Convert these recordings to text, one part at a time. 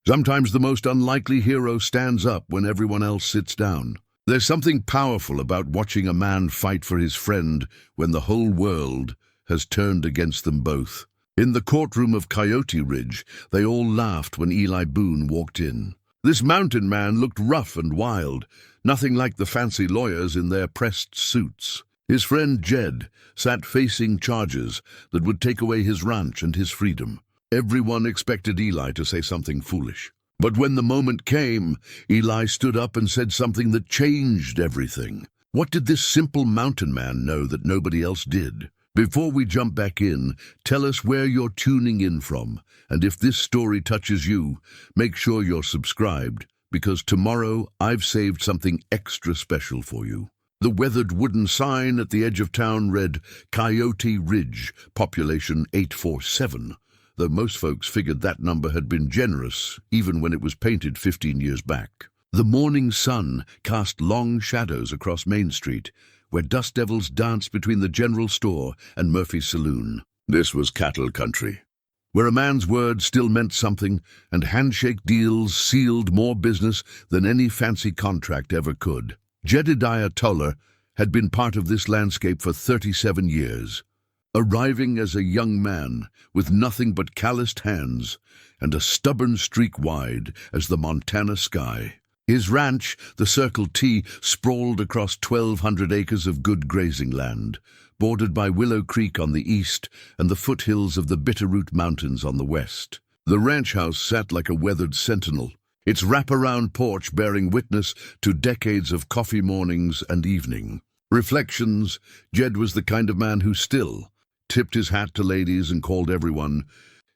Sometimes the most unlikely hero stands up when everyone else sits down. There's something powerful about watching a man fight for his friend when the whole world has turned against them both. In the courtroom of Coyote Ridge, they all laughed when Eli Boone walked in. This mountain man looked rough and wild, nothing like the fancy lawyers in their pressed suits. His friend Jed sat facing charges that would take away his ranch and his freedom. Everyone expected Eli to say something foolish. But when the moment came, Eli stood up and said something that changed everything. What did this simple mountain man know that nobody else did? Before we jump back in, tell us where you're tuning in from, and if this story touches you, make sure you're subscribed, because tomorrow I've saved something extra special for you. The weathered wooden sign at the edge of town read, Coyote Ridge, population 847, though most folks figured that number had been generous, even when it was painted 15 years back. The morning sun cast long shadows across Main Street, where dust devils danced between the general store and Murphy's saloon. This was cattle country, where a man's word still meant something, and handshake deals sealed more business than any fancy contract ever could. Jedediah Toller had been part of this landscape for 37 years, arriving as a young man with nothing but calloused hands and a stubborn streak wide as the Montana sky. His ranch, the Circle T, sprawled across 1,200 acres of good grazing land, bordered by Willow Creek on the east and the foothills of the Bitterroot Mountains on the west. The ranch house sat like a weathered sentinel, its wraparound porch bearing witness to decades of coffee mornings and evening. Reflections, Jed was the kind of man who still tipped his hat to ladies and called everyone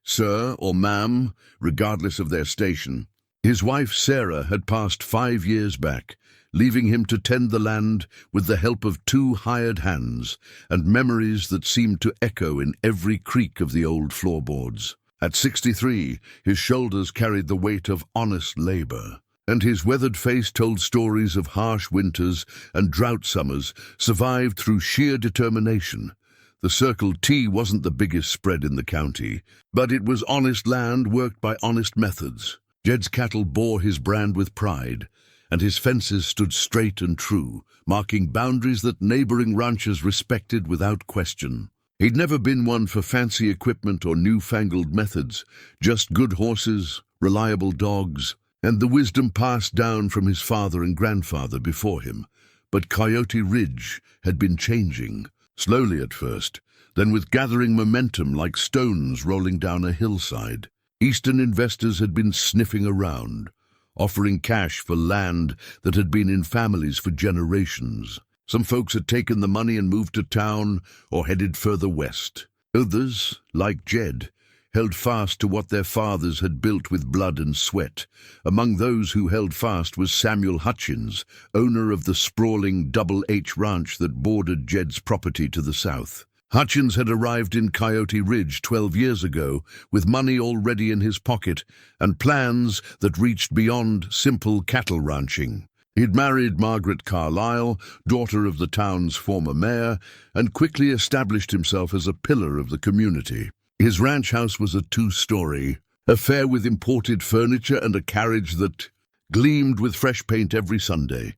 sir or ma'am, regardless of their station. His wife Sarah had passed 5 years back, leaving him to tend the land with the help of 2 hired hands and memories that seemed to echo in every creak of the old floorboards. At 63, his shoulders carried the weight of honest labor, and his weathered face told stories of harsh winters and drought summers survived through sheer determination. The Circle T wasn't the biggest spread in the county, but it was honest land worked by honest methods. Jed's cattle bore his brand with pride, and his fences stood straight and true, marking boundaries that neighboring ranchers respected without question. He'd never been one for fancy equipment or newfangled methods, just good horses, reliable dogs, and the wisdom passed down from his father and grandfather before him. But Coyote Ridge had been changing, slowly at first, then with gathering momentum like stones rolling down a hillside. Eastern investors had been sniffing around, offering cash for land that had been in families for generations. Some folks had taken the money and moved to town or headed further west. Others, like Jed, held fast to what their fathers had built with blood and sweat. Among those who held fast was Samuel Hutchins, owner of the sprawling Double H Ranch that bordered Jed's property to the south. Hutchins had arrived in Coyote Ridge 12 years ago with money already in his pocket and plans that reached beyond simple cattle ranching. He'd married Margaret Carlisle, daughter of the town's former mayor, and quickly established himself as a pillar of the community. His ranch house was a 2-story affair with imported furniture and a carriage that gleamed with fresh paint every Sunday.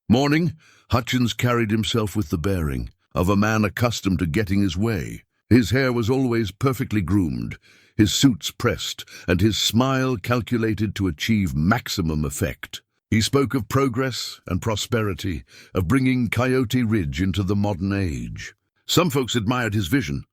Morning, Hutchins carried himself with the bearing of a man accustomed to getting his way. His hair was always perfectly groomed, his suits pressed, and his smile calculated to achieve maximum effect. He spoke of progress and prosperity, of bringing Coyote Ridge into the modern age. Some folks admired his vision.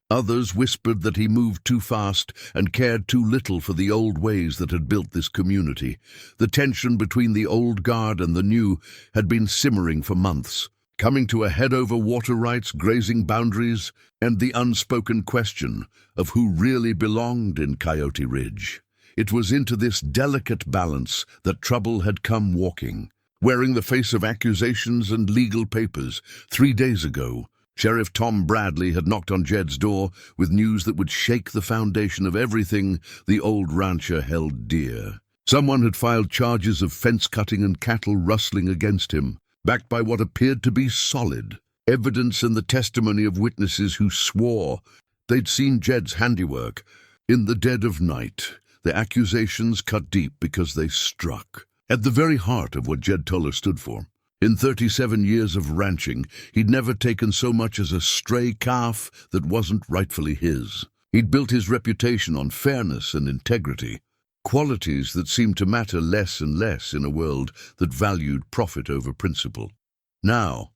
Others whispered that he moved too fast and cared too little for the old ways that had built this community. The tension between the old guard and the new had been simmering for months, coming to a head over water rights, grazing boundaries, and the unspoken question of who really belonged in Coyote Ridge. It was into this delicate balance that trouble had come walking, wearing the face of accusations and legal papers. 3 days ago, Sheriff Tom Bradley had knocked on Jed's door with news that would shake the foundation of everything the old rancher held dear. Someone had filed charges of fence cutting and cattle rustling against him, backed by what appeared to be solid evidence and the testimony of witnesses who swore they'd seen Jed's handiwork. In the dead of night, The accusations cut deep because they struck at the very heart of what Jed Toller stood for. In 37 years of ranching, he'd never taken so much as a stray calf that wasn't rightfully his. He'd built his reputation on fairness and integrity, qualities that seemed to matter less and less in a world that valued profit over principle. Now,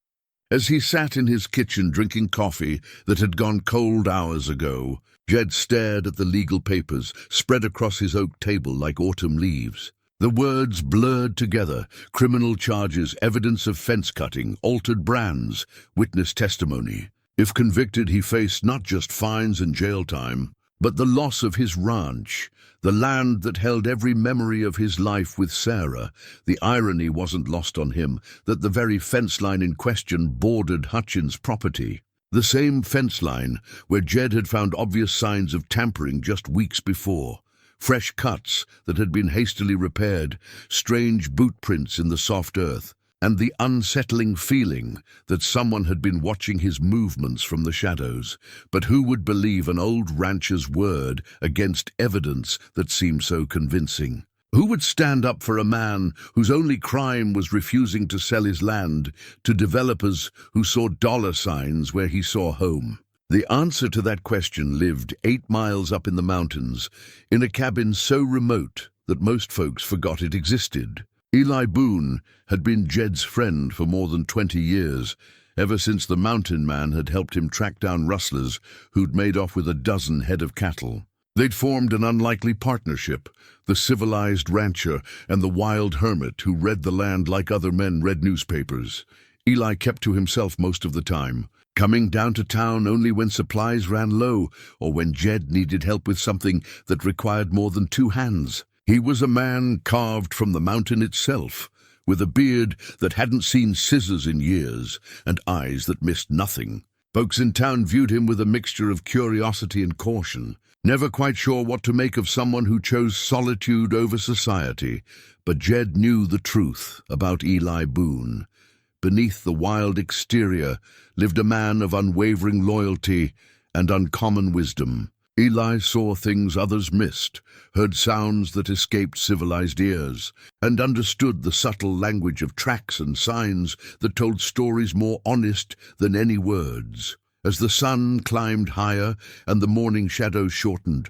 as he sat in his kitchen drinking coffee that had gone cold hours ago, Jed stared at the legal papers spread across his oak table like autumn leaves. The words blurred together: criminal charges, evidence of fence cutting, altered brands, witness testimony. If convicted, he faced not just fines and jail time, but the loss of his ranch, the land that held every memory of his life with Sarah. The irony wasn't lost on him that the very fence line in question bordered Hutchins' property. The same fence line where Jed had found obvious signs of tampering just weeks before. Fresh cuts that had been hastily repaired, strange boot prints in the soft earth, and the unsettling feeling that someone had been watching his movements from the shadows. But who would believe an old rancher's word against evidence that seemed so convincing? Who would stand up for a man whose only crime was refusing to sell his land to developers who saw dollar signs where he saw home? The answer to that question lived 8 miles up in the mountains, in a cabin so remote that most folks forgot it existed. Eli Boone had been Jed's friend for more than 20 years, ever since the mountain man had helped him track down rustlers who'd made off with a dozen head of cattle. They'd formed an unlikely partnership, the civilized rancher and the wild hermit who read the land like other men read newspapers. Eli kept to himself most of the time, coming down to town only when supplies ran low or when Jed needed help with something that required more than 2 hands. He was a man carved from the mountain itself, with a beard that hadn't seen scissors in years and eyes that missed nothing. Folks in town viewed him with a mixture of curiosity and caution, never quite sure what to make of someone who chose solitude over society. But Jed knew the truth about Eli Boone. Beneath the wild exterior lived a man of unwavering loyalty and uncommon wisdom. Eli saw things others missed, heard sounds that escaped civilized ears, and understood the subtle language of tracks and signs that told stories more honest than any words. As the sun climbed higher and the morning shadows shortened,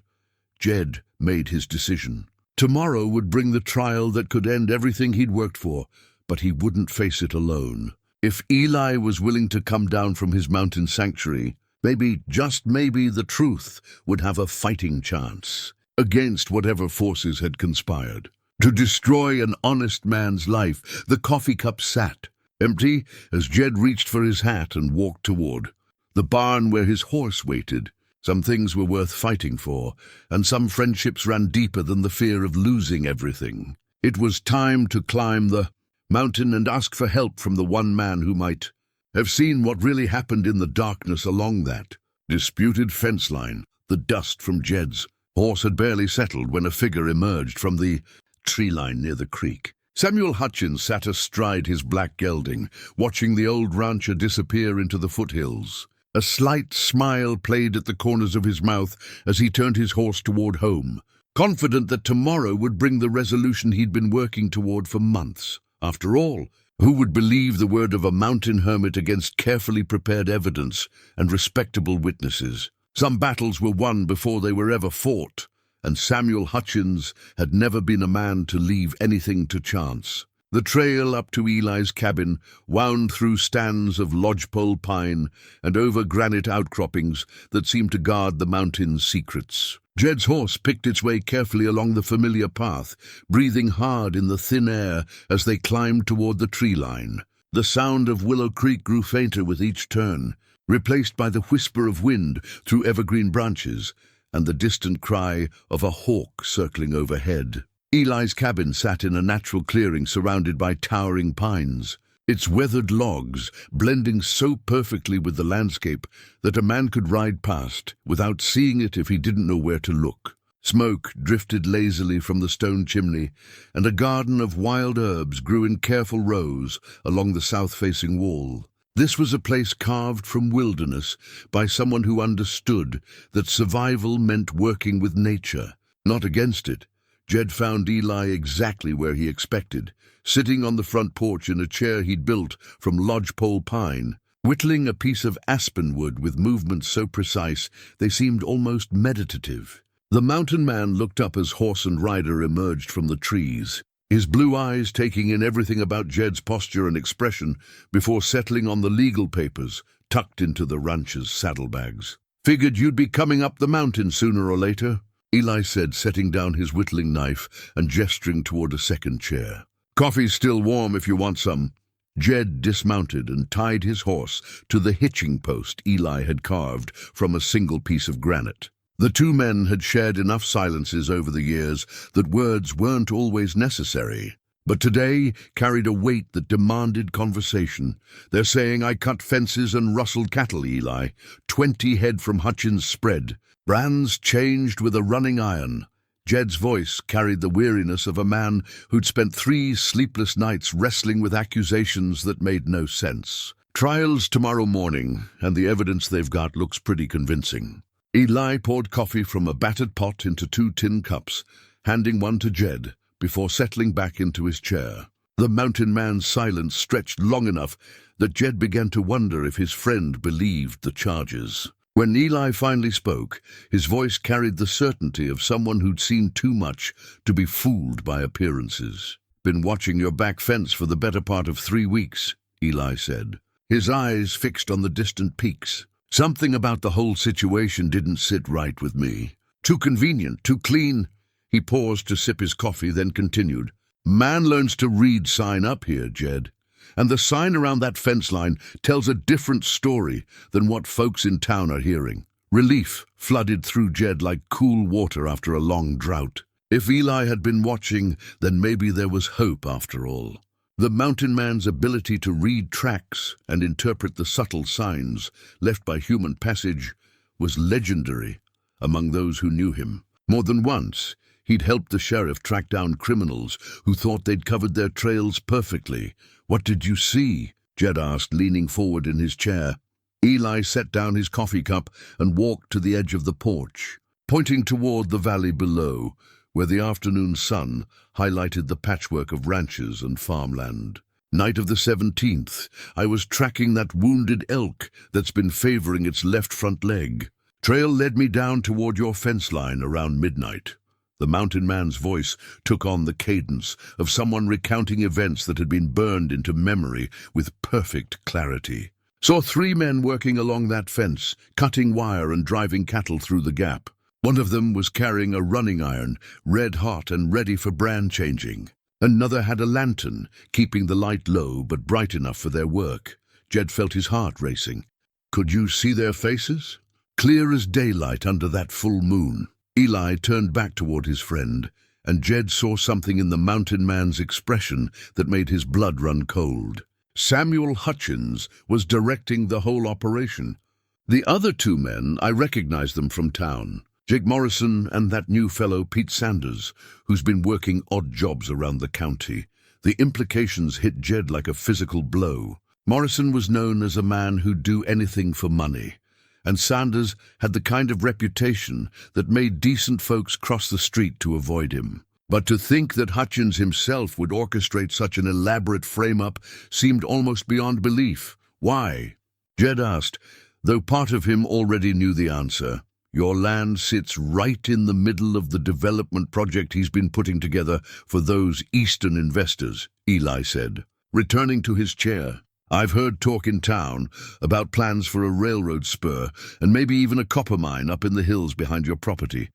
Jed made his decision. Tomorrow would bring the trial that could end everything he'd worked for, but he wouldn't face it alone. If Eli was willing to come down from his mountain sanctuary, maybe, just maybe, the truth would have a fighting chance against whatever forces had conspired to destroy an honest man's life. The coffee cup sat empty as Jed reached for his hat and walked toward the barn where his horse waited. Some things were worth fighting for, and some friendships ran deeper than the fear of losing everything. It was time to climb the mountain and ask for help from the one man who might have seen what really happened in the darkness along that disputed fence line. The dust from Jed's horse had barely settled when a figure emerged from the tree line near the creek. Samuel Hutchins sat astride his black gelding, watching the old rancher disappear into the foothills. A slight smile played at the corners of his mouth as he turned his horse toward home, confident that tomorrow would bring the resolution he'd been working toward for months. After all, who would believe the word of a mountain hermit against carefully prepared evidence and respectable witnesses? Some battles were won before they were ever fought, and Samuel Hutchins had never been a man to leave anything to chance. The trail up to Eli's cabin wound through stands of lodgepole pine and over granite outcroppings that seemed to guard the mountain's secrets. Jed's horse picked its way carefully along the familiar path, breathing hard in the thin air as they climbed toward the tree line. The sound of Willow Creek grew fainter with each turn, replaced by the whisper of wind through evergreen branches and the distant cry of a hawk circling overhead. Eli's cabin sat in a natural clearing surrounded by towering pines, its weathered logs blending so perfectly with the landscape that a man could ride past without seeing it if he didn't know where to look. Smoke drifted lazily from the stone chimney, and a garden of wild herbs grew in careful rows along the south-facing wall. This was a place carved from wilderness by someone who understood that survival meant working with nature, Not against it. Jed found Eli exactly where he expected, sitting on the front porch in a chair he'd built from lodgepole pine, whittling a piece of aspen wood with movements so precise they seemed almost meditative. The mountain man looked up as horse and rider emerged from the trees, his blue eyes taking in everything about Jed's posture and expression before settling on the legal papers tucked into the rancher's saddlebags. "Figured you'd be coming up the mountain sooner or later," Eli said, setting down his whittling knife and gesturing toward a second chair. "Coffee's still warm if you want some." Jed dismounted and tied his horse to the hitching post Eli had carved from a single piece of granite. The two men had shared enough silences over the years that words weren't always necessary, but today carried a weight that demanded conversation. "They're saying I cut fences and rustled cattle, Eli. 20 head from Hutchins' spread. Brands changed with a running iron." Jed's voice carried the weariness of a man who'd spent 3 sleepless nights wrestling with accusations that made no sense. "Trial's tomorrow morning, and the evidence they've got looks pretty convincing." Eli poured coffee from a battered pot into 2 tin cups, handing one to Jed before settling back into his chair. The mountain man's silence stretched long enough that Jed began to wonder if his friend believed the charges. When Eli finally spoke, his voice carried the certainty of someone who'd seen too much to be fooled by appearances. "Been watching your back fence for the better part of 3 weeks, Eli said, his eyes fixed on the distant peaks. "Something about the whole situation didn't sit right with me. Too convenient, too clean." He paused to sip his coffee, then continued. "Man learns to read sign up here, Jed. And the sign around that fence line tells a different story than what folks in town are hearing." Relief flooded through Jed like cool water after a long drought. If Eli had been watching, then maybe there was hope after all. The mountain man's ability to read tracks and interpret the subtle signs left by human passage was legendary among those who knew him. More than once, he'd helped the sheriff track down criminals who thought they'd covered their trails perfectly. "What did you see?" Jed asked, leaning forward in his chair. Eli set down his coffee cup and walked to the edge of the porch, pointing toward the valley below, where the afternoon sun highlighted the patchwork of ranches and farmland. "Night of the 17th, I was tracking that wounded elk that's been favoring its left front leg. Trail led me down toward your fence line around midnight." The mountain man's voice took on the cadence of someone recounting events that had been burned into memory with perfect clarity. "Saw 3 men working along that fence, cutting wire and driving cattle through the gap. One of them was carrying a running iron, red hot and ready for brand changing. Another had a lantern, keeping the light low but bright enough for their work." Jed felt his heart racing. "Could you see their faces?" "Clear as daylight under that full moon." Eli turned back toward his friend, and Jed saw something in the mountain man's expression that made his blood run cold. Samuel Hutchins was directing the whole operation. "The other 2 men, I recognized them from town. Jake Morrison and that new fellow Pete Sanders, who's been working odd jobs around the county." The implications hit Jed like a physical blow. Morrison was known as a man who'd do anything for money, and Sanders had the kind of reputation that made decent folks cross the street to avoid him. But to think that Hutchins himself would orchestrate such an elaborate frame-up seemed almost beyond belief. "Why?" Jed asked, though part of him already knew the answer. "Your land sits right in the middle of the development project he's been putting together for those Eastern investors," Eli said, returning to his chair. "I've heard talk in town about plans for a railroad spur and maybe even a copper mine up in the hills behind your property.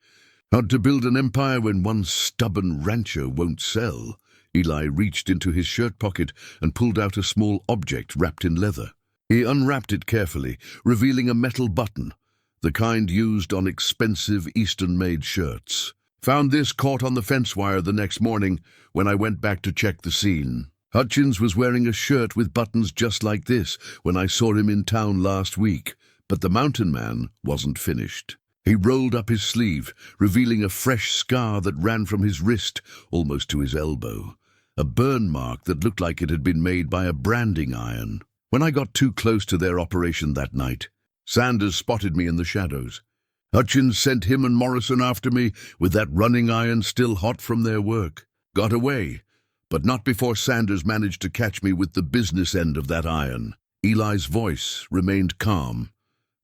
Hard to build an empire when one stubborn rancher won't sell." Eli reached into his shirt pocket and pulled out a small object wrapped in leather. He unwrapped it carefully, revealing a metal button, the kind used on expensive Eastern-made shirts. "Found this caught on the fence wire the next morning when I went back to check the scene. Hutchins was wearing a shirt with buttons just like this when I saw him in town last week, but the mountain man wasn't finished." He rolled up his sleeve, revealing a fresh scar that ran from his wrist almost to his elbow, a burn mark that looked like it had been made by a branding iron. "When I got too close to their operation that night, Sanders spotted me in the shadows. Hutchins sent him and Morrison after me with that running iron still hot from their work. Got away, but not before Sanders managed to catch me with the business end of that iron." Eli's voice remained calm,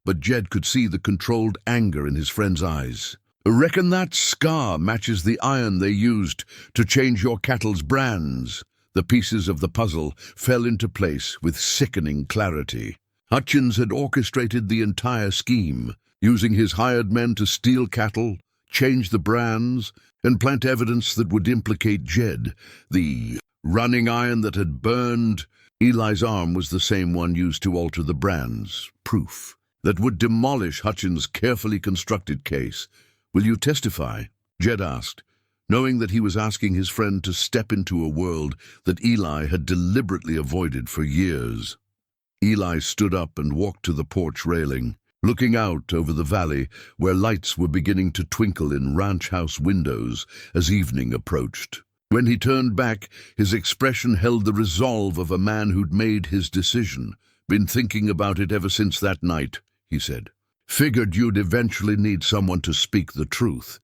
but Jed could see the controlled anger in his friend's eyes. "Reckon that scar matches the iron they used to change your cattle's brands." The pieces of the puzzle fell into place with sickening clarity. Hutchins had orchestrated the entire scheme, using his hired men to steal cattle, change the brands, and plant evidence that would implicate Jed. The running iron that had burned Eli's arm was the same one used to alter the brands. Proof that would demolish Hutchins' carefully constructed case. "Will you testify?" Jed asked, knowing that he was asking his friend to step into a world that Eli had deliberately avoided for years. Eli stood up and walked to the porch railing, looking out over the valley where lights were beginning to twinkle in ranch house windows as evening approached. When he turned back, his expression held the resolve of a man who'd made his decision. "Been thinking about it ever since that night," he said. "Figured you'd eventually need someone to speak the truth.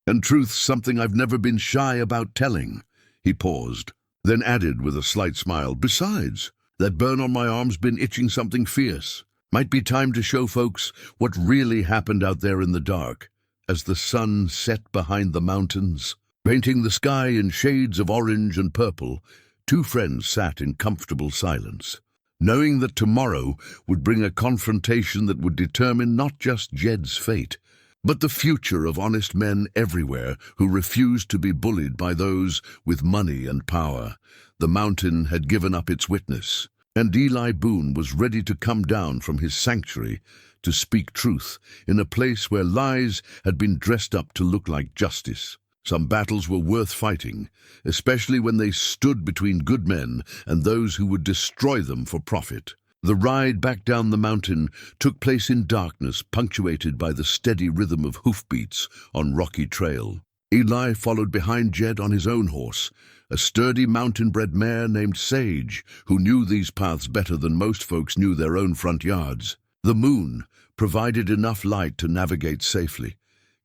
And truth's something I've never been shy about telling." He paused, then added with a slight smile, "Besides, that burn on my arm's been itching something fierce. Might be time to show folks what really happened out there in the dark." As the sun set behind the mountains, painting the sky in shades of orange and purple, two friends sat in comfortable silence, knowing that tomorrow would bring a confrontation that would determine not just Jed's fate, but the future of honest men everywhere who refused to be bullied by those with money and power. The mountain had given up its witness, and Eli Boone was ready to come down from his sanctuary to speak truth in a place where lies had been dressed up to look like justice. Some battles were worth fighting, especially when they stood between good men and those who would destroy them for profit. The ride back down the mountain took place in darkness, punctuated by the steady rhythm of hoofbeats on rocky trail. Eli followed behind Jed on his own horse, a sturdy mountain-bred mare named Sage, who knew these paths better than most folks knew their own front yards. The moon provided enough light to navigate safely,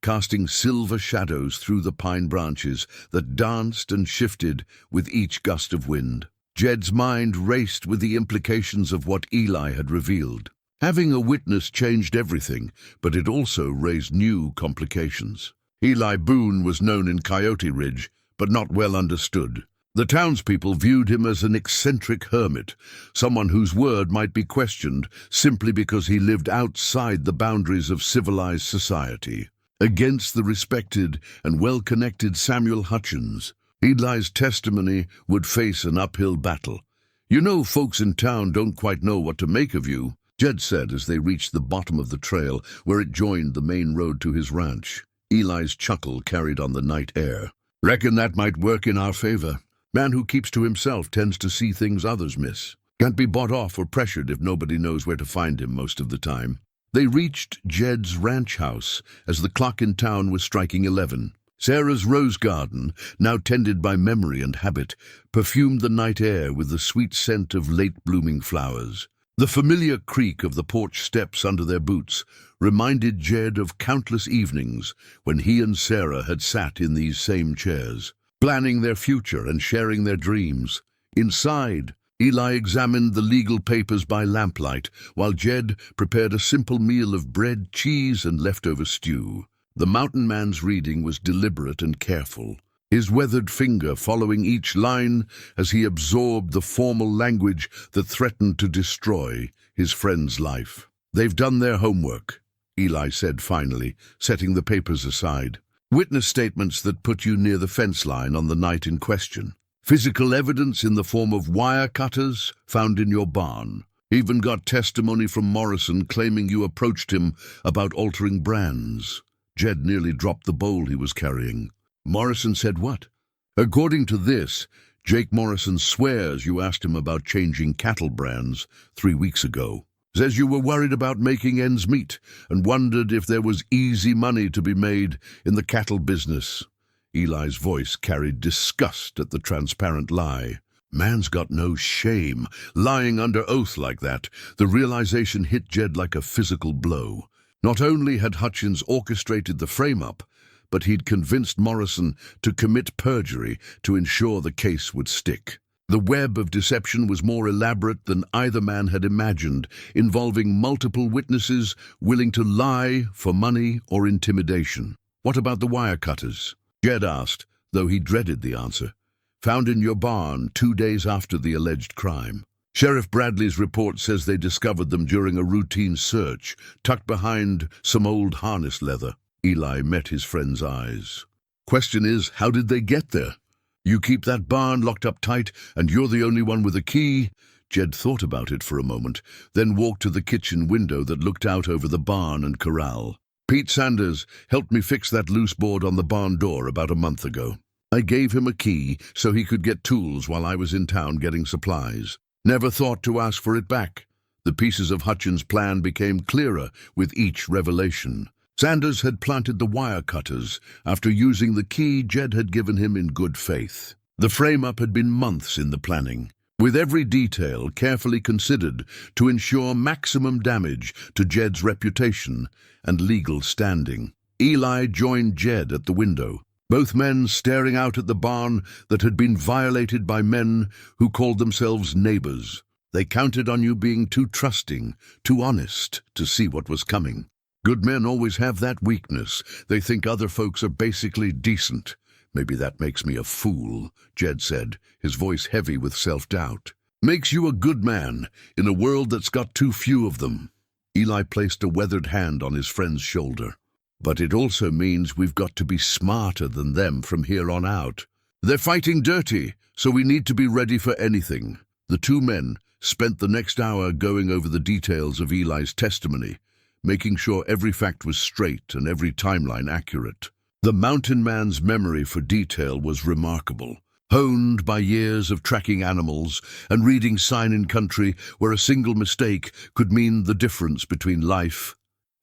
casting silver shadows through the pine branches that danced and shifted with each gust of wind. Jed's mind raced with the implications of what Eli had revealed. Having a witness changed everything, but it also raised new complications. Eli Boone was known in Coyote Ridge, but not well understood. The townspeople viewed him as an eccentric hermit, someone whose word might be questioned simply because he lived outside the boundaries of civilized society. Against the respected and well-connected Samuel Hutchins, Eli's testimony would face an uphill battle. "You know, folks in town don't quite know what to make of you," Jed said as they reached the bottom of the trail where it joined the main road to his ranch. Eli's chuckle carried on the night air. "Reckon that might work in our favor. Man who keeps to himself tends to see things others miss. Can't be bought off or pressured if nobody knows where to find him most of the time." They reached Jed's ranch house as the clock in town was striking 11. Sarah's rose garden, now tended by memory and habit, perfumed the night air with the sweet scent of late-blooming flowers. The familiar creak of the porch steps under their boots reminded Jed of countless evenings when he and Sarah had sat in these same chairs, planning their future and sharing their dreams. Inside, Eli examined the legal papers by lamplight, while Jed prepared a simple meal of bread, cheese, and leftover stew. The mountain man's reading was deliberate and careful, his weathered finger following each line as he absorbed the formal language that threatened to destroy his friend's life. "They've done their homework," Eli said finally, setting the papers aside. "Witness statements that put you near the fence line on the night in question. Physical evidence in the form of wire cutters found in your barn. Even got testimony from Morrison claiming you approached him about altering brands." Jed nearly dropped the bowl he was carrying. "Morrison said what?" "According to this, Jake Morrison swears you asked him about changing cattle brands 3 weeks ago. Says you were worried about making ends meet and wondered if there was easy money to be made in the cattle business." Eli's voice carried disgust at the transparent lie. Man's got no shame, lying under oath like that. The realization hit Jed like a physical blow. Not only had Hutchins orchestrated the frame-up, but he'd convinced Morrison to commit perjury to ensure the case would stick. The web of deception was more elaborate than either man had imagined, involving multiple witnesses willing to lie for money or intimidation. "What about the wire cutters?" Jed asked, though he dreaded the answer. "Found in your barn 2 days after the alleged crime. Sheriff Bradley's report says they discovered them during a routine search, tucked behind some old harness leather." Eli met his friend's eyes. "Question is, how did they get there? You keep that barn locked up tight, and you're the only one with a key?" Jed thought about it for a moment, then walked to the kitchen window that looked out over the barn and corral. "Pete Sanders helped me fix that loose board on the barn door about a month ago. I gave him a key so he could get tools while I was in town getting supplies. Never thought to ask for it back." The pieces of Hutchins' plan became clearer with each revelation. Sanders had planted the wire cutters after using the key Jed had given him in good faith. The frame-up had been months in the planning, with every detail carefully considered to ensure maximum damage to Jed's reputation and legal standing. Eli joined Jed at the window, both men staring out at the barn that had been violated by men who called themselves neighbors. "They counted on you being too trusting, too honest to see what was coming. Good men always have that weakness. They think other folks are basically decent. Maybe that makes me a fool," Jed said, his voice heavy with self-doubt. "Makes you a good man in a world that's got too few of them." Eli placed a weathered hand on his friend's shoulder. "But it also means we've got to be smarter than them from here on out. They're fighting dirty, so we need to be ready for anything." The two men spent the next hour going over the details of Eli's testimony, making sure every fact was straight and every timeline accurate. The mountain man's memory for detail was remarkable, honed by years of tracking animals and reading sign in country where a single mistake could mean the difference between life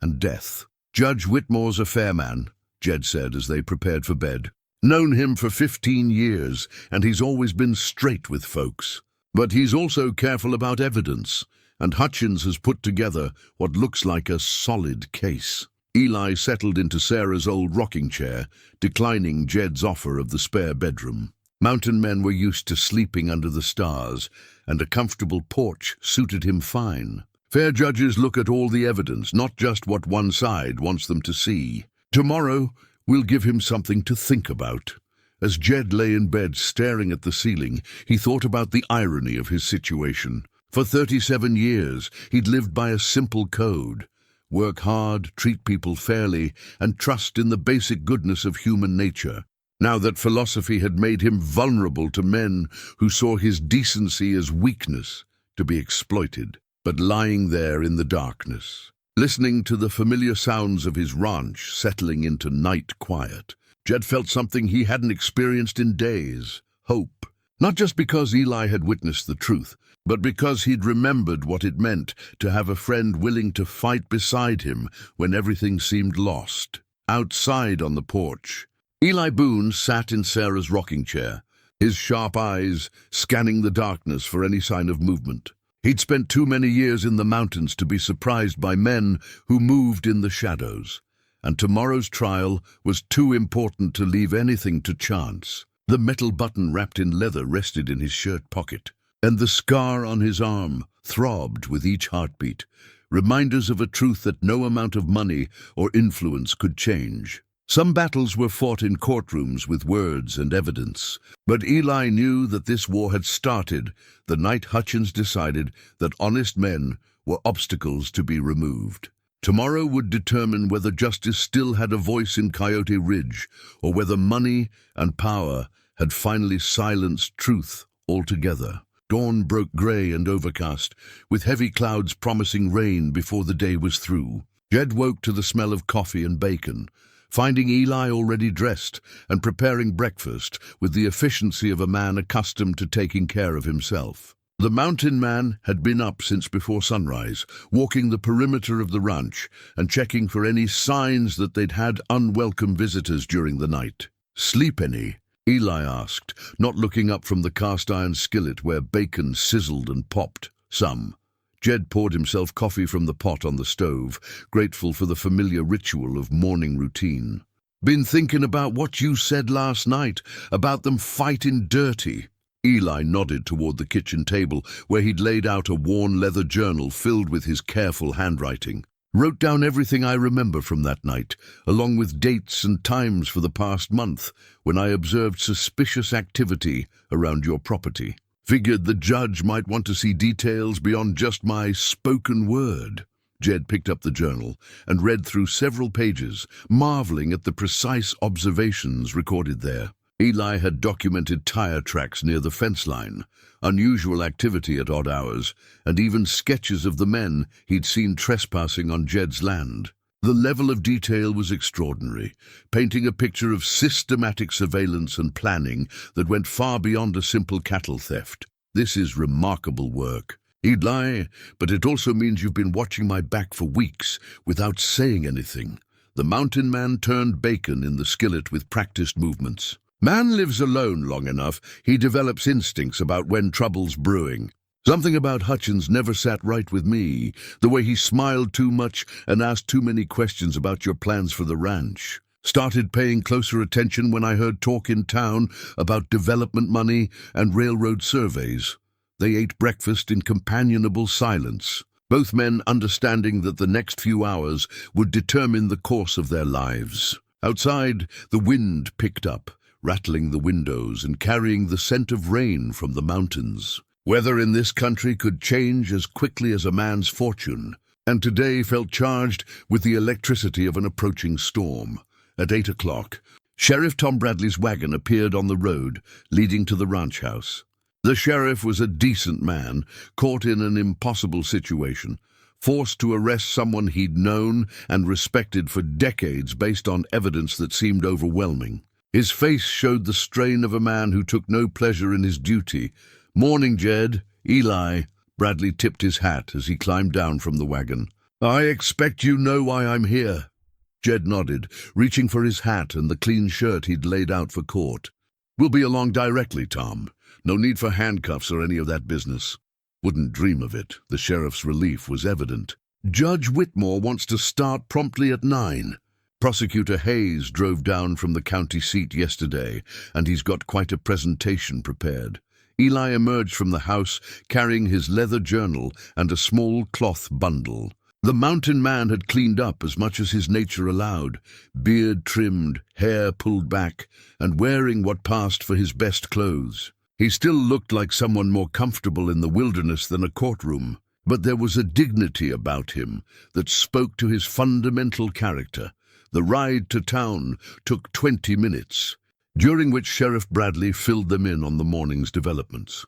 and death. "Judge Whitmore's a fair man," Jed said as they prepared for bed. "Known him for 15 years, and he's always been straight with folks. But he's also careful about evidence, and Hutchins has put together what looks like a solid case." Eli settled into Sarah's old rocking chair, declining Jed's offer of the spare bedroom. Mountain men were used to sleeping under the stars, and a comfortable porch suited him fine. Fair judges look at all the evidence, not just what one side wants them to see. "Tomorrow, we'll give him something to think about." As Jed lay in bed staring at the ceiling, he thought about the irony of his situation. For 37 years, he'd lived by a simple code: work hard, treat people fairly, and trust in the basic goodness of human nature. Now that philosophy had made him vulnerable to men who saw his decency as weakness to be exploited. But lying there in the darkness, listening to the familiar sounds of his ranch settling into night quiet, Jed felt something he hadn't experienced in days: hope. Not just because Eli had witnessed the truth, but because he'd remembered what it meant to have a friend willing to fight beside him when everything seemed lost. Outside on the porch, Eli Boone sat in Sarah's rocking chair, his sharp eyes scanning the darkness for any sign of movement. He'd spent too many years in the mountains to be surprised by men who moved in the shadows, and tomorrow's trial was too important to leave anything to chance. The metal button wrapped in leather rested in his shirt pocket, and the scar on his arm throbbed with each heartbeat, reminders of a truth that no amount of money or influence could change. Some battles were fought in courtrooms with words and evidence, but Eli knew that this war had started the night Hutchins decided that honest men were obstacles to be removed. Tomorrow would determine whether justice still had a voice in Coyote Ridge, or whether money and power had finally silenced truth altogether. Dawn broke gray and overcast, with heavy clouds promising rain before the day was through. Jed woke to the smell of coffee and bacon, finding Eli already dressed and preparing breakfast with the efficiency of a man accustomed to taking care of himself. The mountain man had been up since before sunrise, walking the perimeter of the ranch and checking for any signs that they'd had unwelcome visitors during the night. "Sleep any?" Eli asked, not looking up from the cast-iron skillet where bacon sizzled and popped. "Some. Jed poured himself coffee from the pot on the stove, grateful for the familiar ritual of morning routine. "Been thinking about what you said last night, about them fighting dirty." Eli nodded toward the kitchen table, where he'd laid out a worn leather journal filled with his careful handwriting. "Wrote down everything I remember from that night, along with dates and times for the past month, when I observed suspicious activity around your property. Figured the judge might want to see details beyond just my spoken word." Jed picked up the journal and read through several pages, marveling at the precise observations recorded there. Eli had documented tire tracks near the fence line, unusual activity at odd hours, and even sketches of the men he'd seen trespassing on Jed's land. The level of detail was extraordinary, painting a picture of systematic surveillance and planning that went far beyond a simple cattle theft. "This is remarkable work, Eli, but it also means you've been watching my back for weeks without saying anything." The mountain man turned bacon in the skillet with practiced movements. "Man lives alone long enough, he develops instincts about when trouble's brewing. Something about Hutchins never sat right with me, the way he smiled too much and asked too many questions about your plans for the ranch. Started paying closer attention when I heard talk in town about development money and railroad surveys." They ate breakfast in companionable silence, both men understanding that the next few hours would determine the course of their lives. Outside, the wind picked up, rattling the windows and carrying the scent of rain from the mountains. Weather in this country could change as quickly as a man's fortune, and today felt charged with the electricity of an approaching storm. At 8 o'clock, Sheriff Tom Bradley's wagon appeared on the road leading to the ranch house. The sheriff was a decent man, caught in an impossible situation, forced to arrest someone he'd known and respected for decades based on evidence that seemed overwhelming. His face showed the strain of a man who took no pleasure in his duty. "Morning, Jed." "Eli." Bradley tipped his hat as he climbed down from the wagon. "I expect you know why I'm here." Jed nodded, reaching for his hat and the clean shirt he'd laid out for court. "We'll be along directly, Tom. No need for handcuffs or any of that business." "Wouldn't dream of it." The sheriff's relief was evident. "Judge Whitmore wants to start promptly at 9. Prosecutor Hayes drove down from the county seat yesterday, and he's got quite a presentation prepared." Eli emerged from the house carrying his leather journal and a small cloth bundle. The mountain man had cleaned up as much as his nature allowed, beard trimmed, hair pulled back, and wearing what passed for his best clothes. He still looked like someone more comfortable in the wilderness than a courtroom, but there was a dignity about him that spoke to his fundamental character. The ride to town took 20 minutes, during which Sheriff Bradley filled them in on the morning's developments.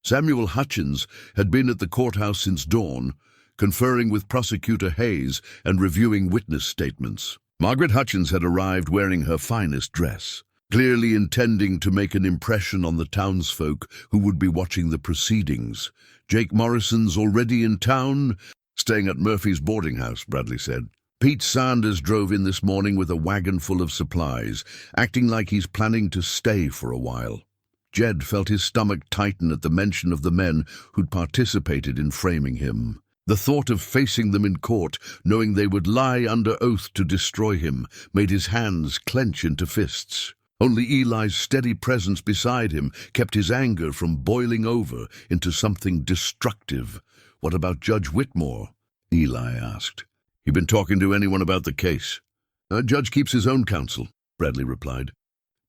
Samuel Hutchins had been at the courthouse since dawn, conferring with Prosecutor Hayes and reviewing witness statements. Margaret Hutchins had arrived wearing her finest dress, clearly intending to make an impression on the townsfolk who would be watching the proceedings. "Jake Morrison's already in town?" "Staying at Murphy's boarding house," Bradley said. "Pete Sanders drove in this morning with a wagon full of supplies, acting like he's planning to stay for a while." Jed felt his stomach tighten at the mention of the men who'd participated in framing him. The thought of facing them in court, knowing they would lie under oath to destroy him, made his hands clench into fists. Only Eli's steady presence beside him kept his anger from boiling over into something destructive. "What about Judge Whitmore?" Eli asked. "You been talking to anyone about the case?" "Judge keeps his own counsel," Bradley replied.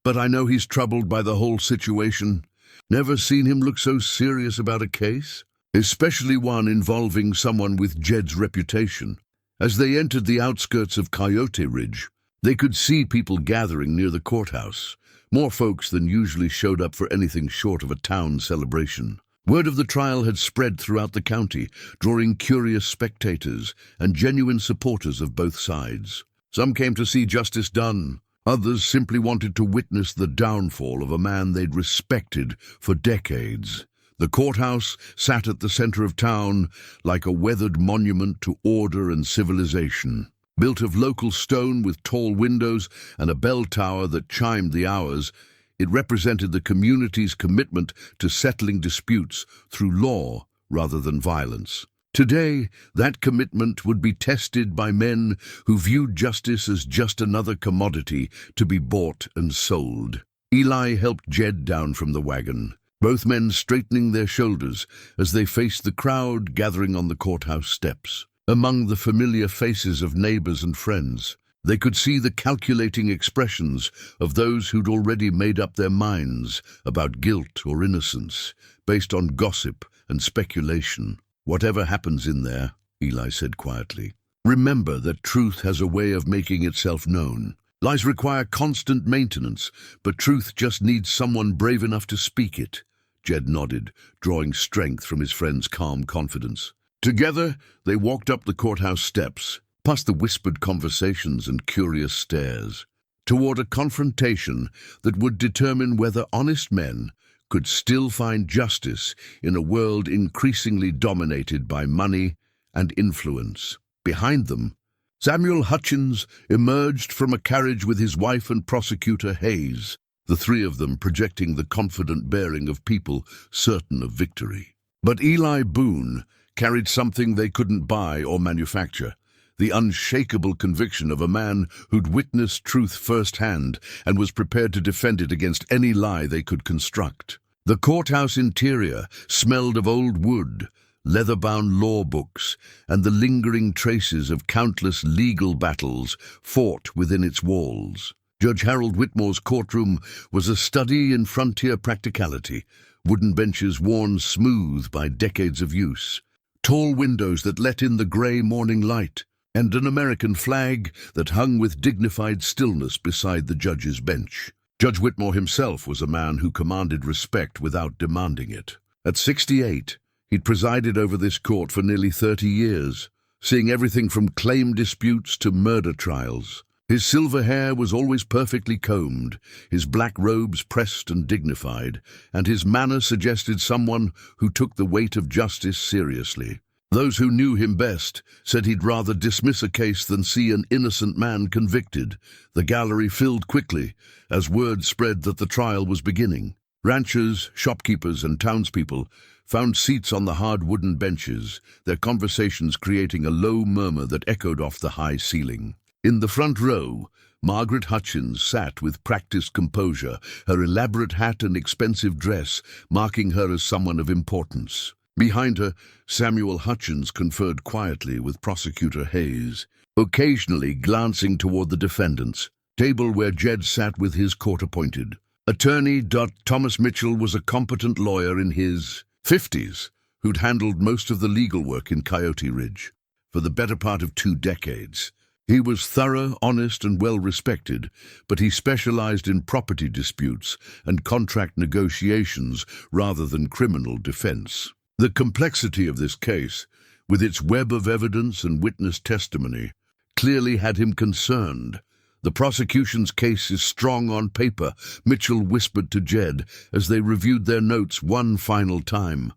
"But I know he's troubled by the whole situation. Never seen him look so serious about a case, especially one involving someone with Jed's reputation." As they entered the outskirts of Coyote Ridge, they could see people gathering near the courthouse. More folks than usually showed up for anything short of a town celebration. Word of the trial had spread throughout the county, drawing curious spectators and genuine supporters of both sides. Some came to see justice done. Others simply wanted to witness the downfall of a man they'd respected for decades. The courthouse sat at the center of town like a weathered monument to order and civilization. Built of local stone with tall windows and a bell tower that chimed the hours, it represented the community's commitment to settling disputes through law rather than violence. Today, that commitment would be tested by men who viewed justice as just another commodity to be bought and sold. Eli helped Jed down from the wagon, both men straightening their shoulders as they faced the crowd gathering on the courthouse steps. Among the familiar faces of neighbors and friends, they could see the calculating expressions of those who'd already made up their minds about guilt or innocence, based on gossip and speculation. "Whatever happens in there," Eli said quietly, "remember that truth has a way of making itself known. Lies require constant maintenance, but truth just needs someone brave enough to speak it." Jed nodded, drawing strength from his friend's calm confidence. Together, they walked up the courthouse steps, past the whispered conversations and curious stares, toward a confrontation that would determine whether honest men could still find justice in a world increasingly dominated by money and influence. Behind them, Samuel Hutchins emerged from a carriage with his wife and prosecutor Hayes, the three of them projecting the confident bearing of people certain of victory. But Eli Boone carried something they couldn't buy or manufacture: the unshakable conviction of a man who'd witnessed truth firsthand and was prepared to defend it against any lie they could construct. The courthouse interior smelled of old wood, leather-bound law books, and the lingering traces of countless legal battles fought within its walls. Judge Harold Whitmore's courtroom was a study in frontier practicality, wooden benches worn smooth by decades of use, tall windows that let in the grey morning light, and an American flag that hung with dignified stillness beside the judge's bench. Judge Whitmore himself was a man who commanded respect without demanding it. At 68, he'd presided over this court for nearly 30 years, seeing everything from claim disputes to murder trials. His silver hair was always perfectly combed, his black robes pressed and dignified, and his manner suggested someone who took the weight of justice seriously. Those who knew him best said he'd rather dismiss a case than see an innocent man convicted. The gallery filled quickly as word spread that the trial was beginning. Ranchers, shopkeepers, and townspeople found seats on the hard wooden benches, their conversations creating a low murmur that echoed off the high ceiling. In the front row, Margaret Hutchins sat with practiced composure, her elaborate hat and expensive dress marking her as someone of importance. Behind her, Samuel Hutchins conferred quietly with Prosecutor Hayes, occasionally glancing toward the defendant's table where Jed sat with his court-appointed. Attorney Thomas Mitchell was a competent lawyer in his 50s who'd handled most of the legal work in Coyote Ridge for the better part of 2 decades. He was thorough, honest, and well-respected, but he specialized in property disputes and contract negotiations rather than criminal defense. The complexity of this case, with its web of evidence and witness testimony, clearly had him concerned. "The prosecution's case is strong on paper," Mitchell whispered to Jed as they reviewed their notes one final time.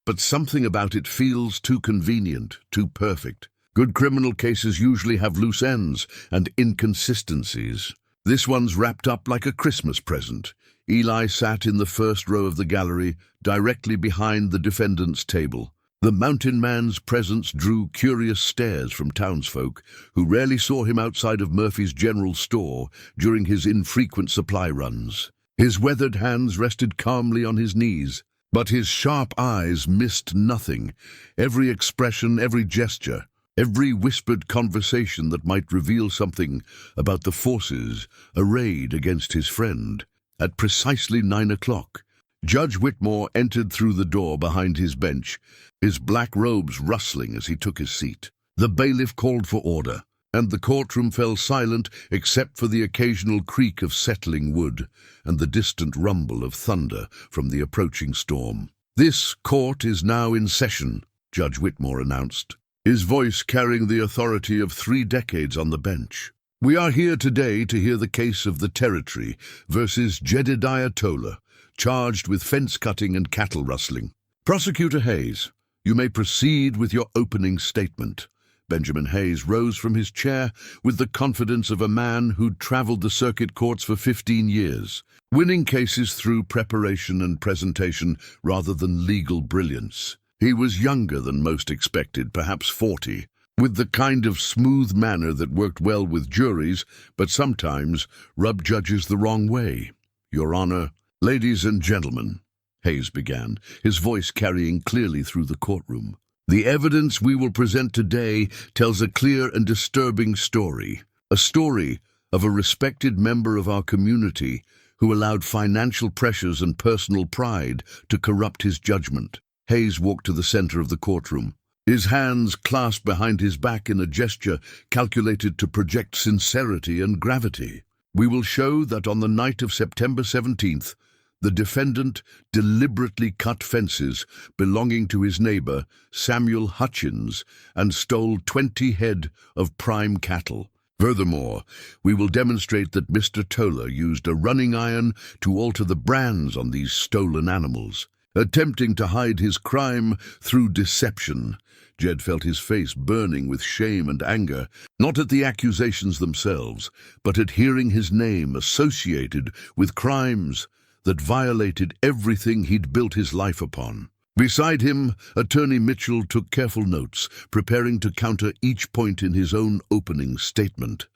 "But something about it feels too convenient, too perfect. Good criminal cases usually have loose ends and inconsistencies. This one's wrapped up like a Christmas present." Eli sat in the first row of the gallery, directly behind the defendant's table. The mountain man's presence drew curious stares from townsfolk, who rarely saw him outside of Murphy's General Store during his infrequent supply runs. His weathered hands rested calmly on his knees, but his sharp eyes missed nothing. Every expression, every gesture, every whispered conversation that might reveal something about the forces arrayed against his friend. At precisely 9 o'clock, Judge Whitmore entered through the door behind his bench, his black robes rustling as he took his seat. The bailiff called for order, and the courtroom fell silent except for the occasional creak of settling wood and the distant rumble of thunder from the approaching storm. "This court is now in session," Judge Whitmore announced, his voice carrying the authority of 3 decades on the bench. "We are here today to hear the case of the Territory versus Jedediah Toller, charged with fence-cutting and cattle rustling. Prosecutor Hayes, you may proceed with your opening statement." Benjamin Hayes rose from his chair with the confidence of a man who'd traveled the circuit courts for 15 years, winning cases through preparation and presentation rather than legal brilliance. He was younger than most expected, perhaps 40, with the kind of smooth manner that worked well with juries, but sometimes rubbed judges the wrong way. "Your Honor, ladies and gentlemen," Hayes began, his voice carrying clearly through the courtroom. "The evidence we will present today tells a clear and disturbing story. A story of a respected member of our community who allowed financial pressures and personal pride to corrupt his judgment." Hayes walked to the center of the courtroom, his hands clasped behind his back in a gesture calculated to project sincerity and gravity. "We will show that on the night of September 17th, the defendant deliberately cut fences belonging to his neighbor, Samuel Hutchins, and stole 20 head of prime cattle. Furthermore, we will demonstrate that Mr. Toller used a running iron to alter the brands on these stolen animals, attempting to hide his crime through deception." Jed felt his face burning with shame and anger, not at the accusations themselves, but at hearing his name associated with crimes that violated everything he'd built his life upon. Beside him, Attorney Mitchell took careful notes, preparing to counter each point in his own opening statement.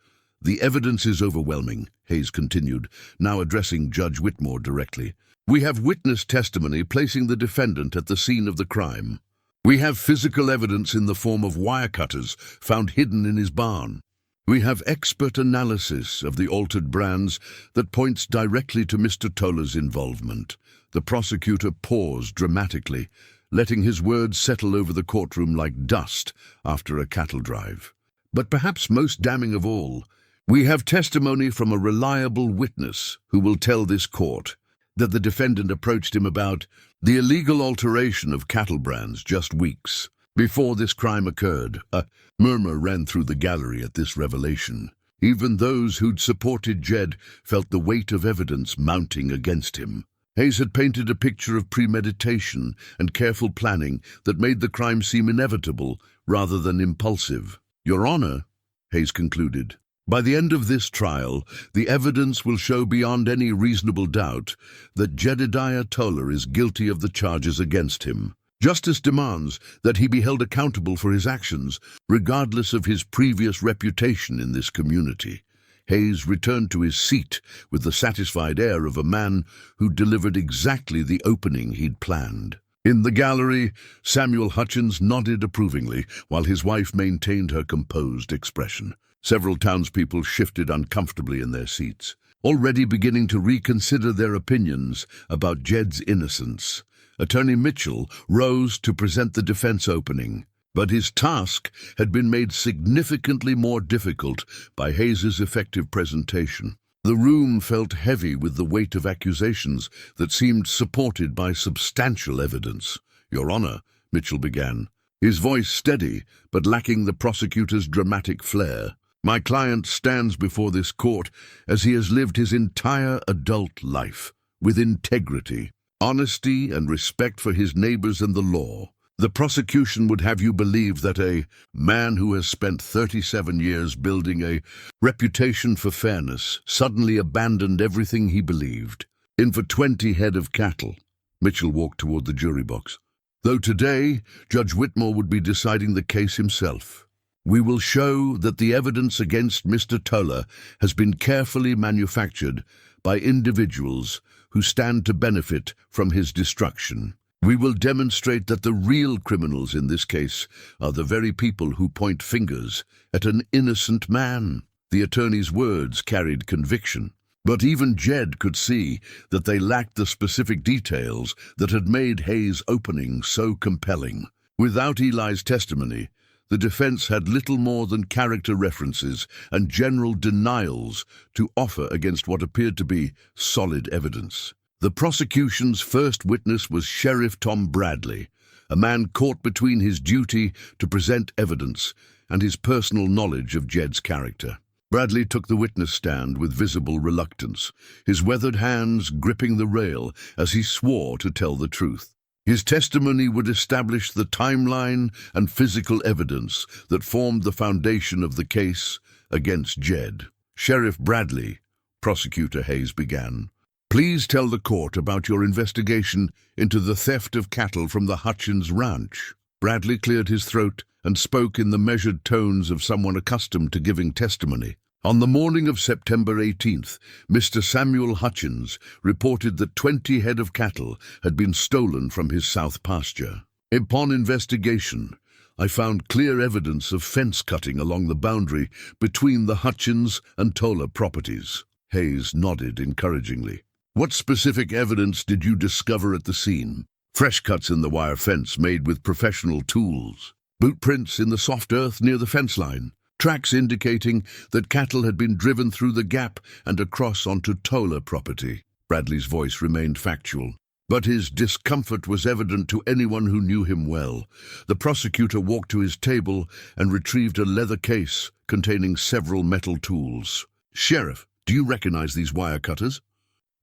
"The evidence is overwhelming," Hayes continued, now addressing Judge Whitmore directly. "We have witness testimony placing the defendant at the scene of the crime. We have physical evidence in the form of wire cutters found hidden in his barn. We have expert analysis of the altered brands that points directly to Mr. Toller's involvement." The prosecutor paused dramatically, letting his words settle over the courtroom like dust after a cattle drive. "But perhaps most damning of all, we have testimony from a reliable witness who will tell this court that the defendant approached him about the illegal alteration of cattle brands just weeks before this crime occurred." A murmur ran through the gallery at this revelation. Even those who'd supported Jed felt the weight of evidence mounting against him. Hayes had painted a picture of premeditation and careful planning that made the crime seem inevitable rather than impulsive. "Your Honor," Hayes concluded, "by the end of this trial, the evidence will show beyond any reasonable doubt that Jedediah Toller is guilty of the charges against him. Justice demands that he be held accountable for his actions, regardless of his previous reputation in this community." Hayes returned to his seat with the satisfied air of a man who delivered exactly the opening he'd planned. In the gallery, Samuel Hutchins nodded approvingly, while his wife maintained her composed expression. Several townspeople shifted uncomfortably in their seats, already beginning to reconsider their opinions about Jed's innocence. Attorney Mitchell rose to present the defense opening, but his task had been made significantly more difficult by Hayes's effective presentation. The room felt heavy with the weight of accusations that seemed supported by substantial evidence. "Your Honor," Mitchell began, his voice steady but lacking the prosecutor's dramatic flair, "my client stands before this court as he has lived his entire adult life, with integrity, honesty, and respect for his neighbors and the law. The prosecution would have you believe that a man who has spent 37 years building a reputation for fairness suddenly abandoned everything he believed. In for 20 head of cattle." Mitchell walked toward the jury box. "Though today, Judge Whitmore would be deciding the case himself. We will show that the evidence against Mr. Toller has been carefully manufactured by individuals who stand to benefit from his destruction. We will demonstrate that the real criminals in this case are the very people who point fingers at an innocent man." The attorney's words carried conviction, but even Jed could see that they lacked the specific details that had made Hayes' opening so compelling. Without Eli's testimony, the defense had little more than character references and general denials to offer against what appeared to be solid evidence. The prosecution's first witness was Sheriff Tom Bradley, a man caught between his duty to present evidence and his personal knowledge of Jed's character. Bradley took the witness stand with visible reluctance, his weathered hands gripping the rail as he swore to tell the truth. His testimony would establish the timeline and physical evidence that formed the foundation of the case against Jed. "Sheriff Bradley," Prosecutor Hayes began, Please tell the court about your investigation into the theft of cattle from the Hutchins ranch. Bradley cleared his throat and spoke in the measured tones of someone accustomed to giving testimony. On the morning of September 18th, Mr. Samuel Hutchins reported that 20 head of cattle had been stolen from his south pasture. Upon investigation, I found clear evidence of fence cutting along the boundary between the Hutchins and Toller properties. Hayes nodded encouragingly. What specific evidence did you discover at the scene? Fresh cuts in the wire fence made with professional tools. Boot prints in the soft earth near the fence line. Tracks indicating that cattle had been driven through the gap and across onto Toller property. Bradley's voice remained factual, but his discomfort was evident to anyone who knew him well. The prosecutor walked to his table and retrieved a leather case containing several metal tools. Sheriff, do you recognize these wire cutters?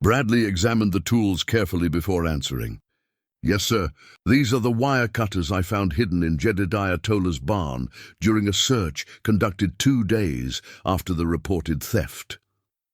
Bradley examined the tools carefully before answering. Yes, sir. These are the wire cutters I found hidden in Jedediah Toller's barn during a search conducted 2 days after the reported theft.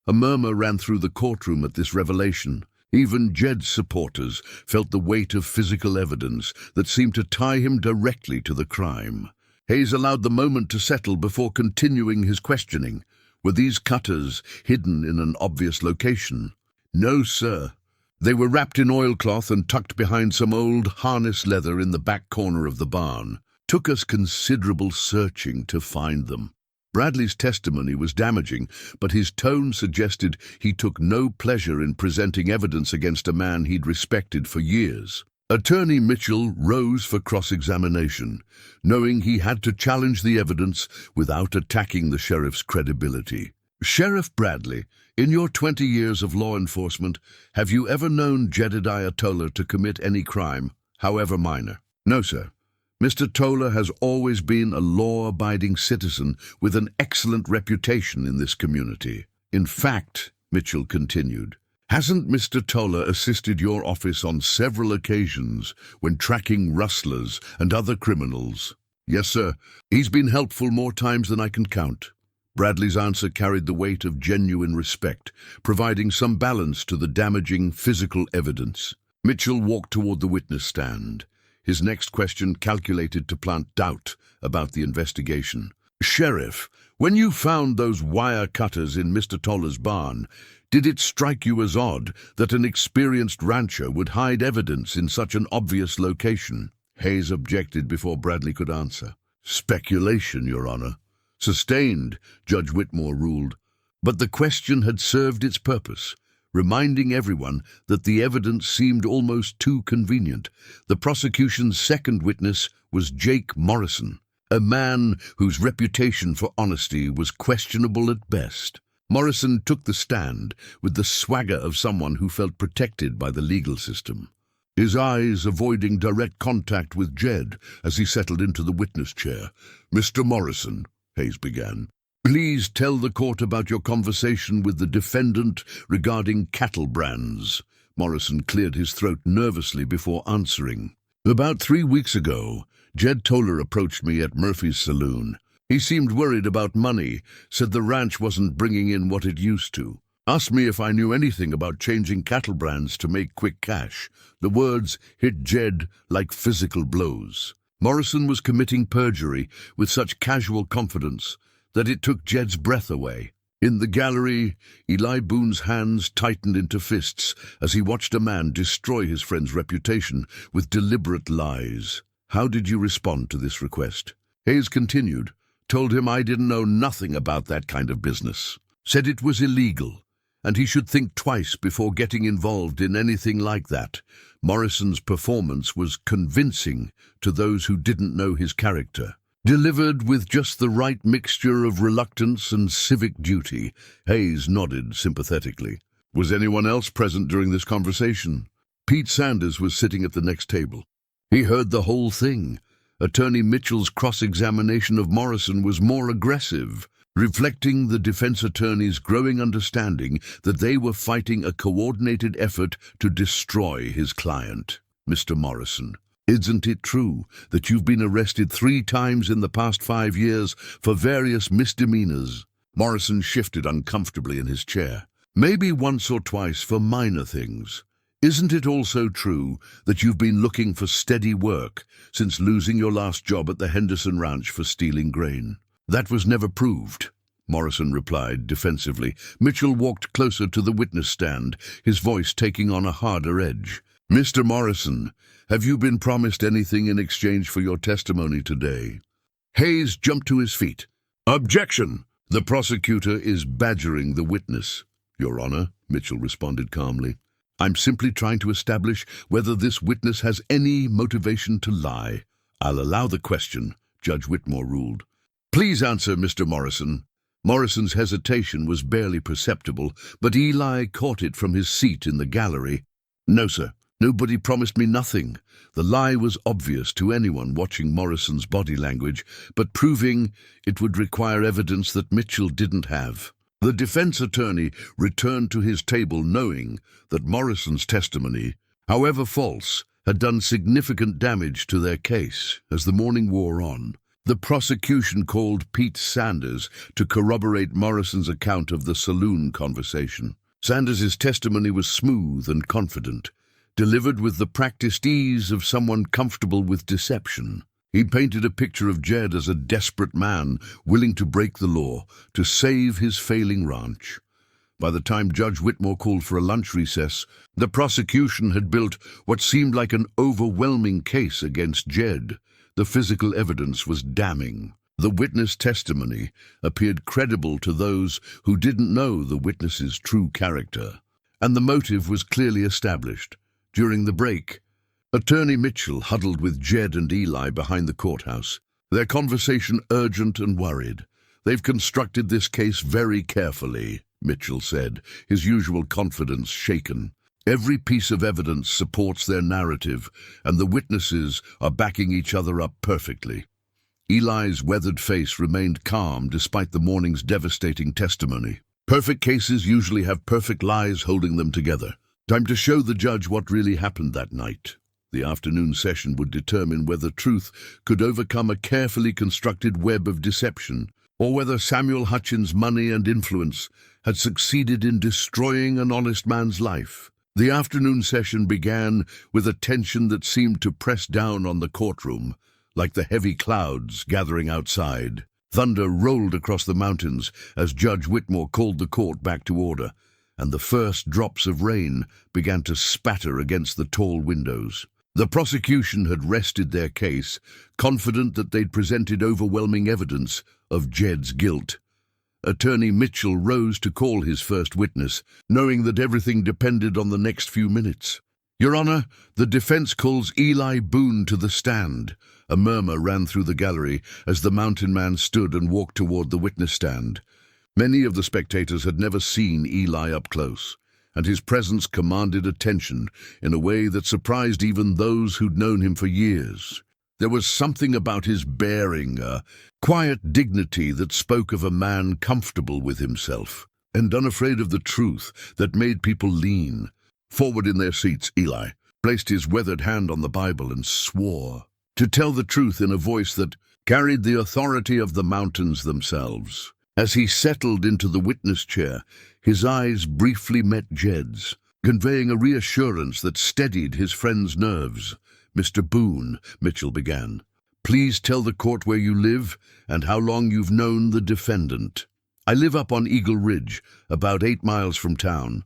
A murmur ran through the courtroom at this revelation. Even Jed's supporters felt the weight of physical evidence that seemed to tie him directly to the crime. Hayes allowed the moment to settle before continuing his questioning. Were these cutters hidden in an obvious location? No, sir. They were wrapped in oilcloth and tucked behind some old harness leather in the back corner of the barn. Took us considerable searching to find them. Bradley's testimony was damaging, but his tone suggested he took no pleasure in presenting evidence against a man he'd respected for years. Attorney Mitchell rose for cross-examination, knowing he had to challenge the evidence without attacking the sheriff's credibility. Sheriff Bradley, in your 20 years of law enforcement, have you ever known Jedediah Toller to commit any crime, however minor? No, sir. Mr. Toller has always been a law-abiding citizen with an excellent reputation in this community. In fact, Mitchell continued, hasn't Mr. Toller assisted your office on several occasions when tracking rustlers and other criminals? Yes, sir. He's been helpful more times than I can count. Bradley's answer carried the weight of genuine respect, providing some balance to the damaging physical evidence. Mitchell walked toward the witness stand, his next question calculated to plant doubt about the investigation. Sheriff, when you found those wire cutters in Mr. Toller's barn, did it strike you as odd that an experienced rancher would hide evidence in such an obvious location? Hayes objected before Bradley could answer. Speculation, Your Honor. Sustained, Judge Whitmore ruled. But the question had served its purpose, reminding everyone that the evidence seemed almost too convenient. The prosecution's second witness was Jake Morrison, a man whose reputation for honesty was questionable at best. Morrison took the stand with the swagger of someone who felt protected by the legal system, his eyes avoiding direct contact with Jed as he settled into the witness chair. Mr. Morrison, Hayes began, please tell the court about your conversation with the defendant regarding cattle brands. Morrison cleared his throat nervously before answering. About 3 weeks ago, Jed Toller approached me at Murphy's saloon. He seemed worried about money, said the ranch wasn't bringing in what it used to. Asked me if I knew anything about changing cattle brands to make quick cash. The words hit Jed like physical blows. Morrison was committing perjury with such casual confidence that it took Jed's breath away. In the gallery, Eli Boone's hands tightened into fists as he watched a man destroy his friend's reputation with deliberate lies. How did you respond to this request? Hayes continued, told him I didn't know nothing about that kind of business. Said it was illegal, and he should think twice before getting involved in anything like that. Morrison's performance was convincing to those who didn't know his character. Delivered with just the right mixture of reluctance and civic duty, Hayes nodded sympathetically. Was anyone else present during this conversation? Pete Sanders was sitting at the next table. He heard the whole thing. Attorney Mitchell's cross-examination of Morrison was more aggressive, reflecting the defense attorney's growing understanding that they were fighting a coordinated effort to destroy his client. Mr. Morrison, isn't it true that you've been arrested 3 times in the past 5 years for various misdemeanors? Morrison shifted uncomfortably in his chair. Maybe once or twice for minor things. Isn't it also true that you've been looking for steady work since losing your last job at the Henderson Ranch for stealing grain? That was never proved, Morrison replied defensively. Mitchell walked closer to the witness stand, his voice taking on a harder edge. Mr. Morrison, have you been promised anything in exchange for your testimony today? Hayes jumped to his feet. Objection! The prosecutor is badgering the witness. Your Honor, Mitchell responded calmly. I'm simply trying to establish whether this witness has any motivation to lie. I'll allow the question, Judge Whitmore ruled. Please answer, Mr. Morrison. Morrison's hesitation was barely perceptible, but Eli caught it from his seat in the gallery. No, sir. Nobody promised me nothing. The lie was obvious to anyone watching Morrison's body language, but proving it would require evidence that Mitchell didn't have. The defense attorney returned to his table knowing that Morrison's testimony, however false, had done significant damage to their case. As the morning wore on, the prosecution called Pete Sanders to corroborate Morrison's account of the saloon conversation. Sanders's testimony was smooth and confident, delivered with the practiced ease of someone comfortable with deception. He painted a picture of Jed as a desperate man willing to break the law to save his failing ranch. By the time Judge Whitmore called for a lunch recess, the prosecution had built what seemed like an overwhelming case against Jed. The physical evidence was damning. The witness testimony appeared credible to those who didn't know the witness's true character, and the motive was clearly established. During the break, Attorney Mitchell huddled with Jed and Eli behind the courthouse, their conversation urgent and worried. They've constructed this case very carefully, Mitchell said, his usual confidence shaken. Every piece of evidence supports their narrative, and the witnesses are backing each other up perfectly. Eli's weathered face remained calm despite the morning's devastating testimony. Perfect cases usually have perfect lies holding them together. Time to show the judge what really happened that night. The afternoon session would determine whether truth could overcome a carefully constructed web of deception, or whether Samuel Hutchins' money and influence had succeeded in destroying an honest man's life. The afternoon session began with a tension that seemed to press down on the courtroom, like the heavy clouds gathering outside. Thunder rolled across the mountains as Judge Whitmore called the court back to order, and the first drops of rain began to spatter against the tall windows. The prosecution had rested their case, confident that they'd presented overwhelming evidence of Jed's guilt. Attorney Mitchell rose to call his first witness, knowing that everything depended on the next few minutes. Your Honor, the defense calls Eli Boone to the stand. A murmur ran through the gallery as the mountain man stood and walked toward the witness stand. Many of the spectators had never seen Eli up close, and his presence commanded attention in a way that surprised even those who'd known him for years. There was something about his bearing, a quiet dignity that spoke of a man comfortable with himself and unafraid of the truth, that made people lean forward in their seats. Eli placed his weathered hand on the Bible and swore to tell the truth in a voice that carried the authority of the mountains themselves. As he settled into the witness chair, his eyes briefly met Jed's, conveying a reassurance that steadied his friend's nerves. Mr. Boone, Mitchell began, please tell the court where you live and how long you've known the defendant. I live up on Eagle Ridge, about 8 miles from town.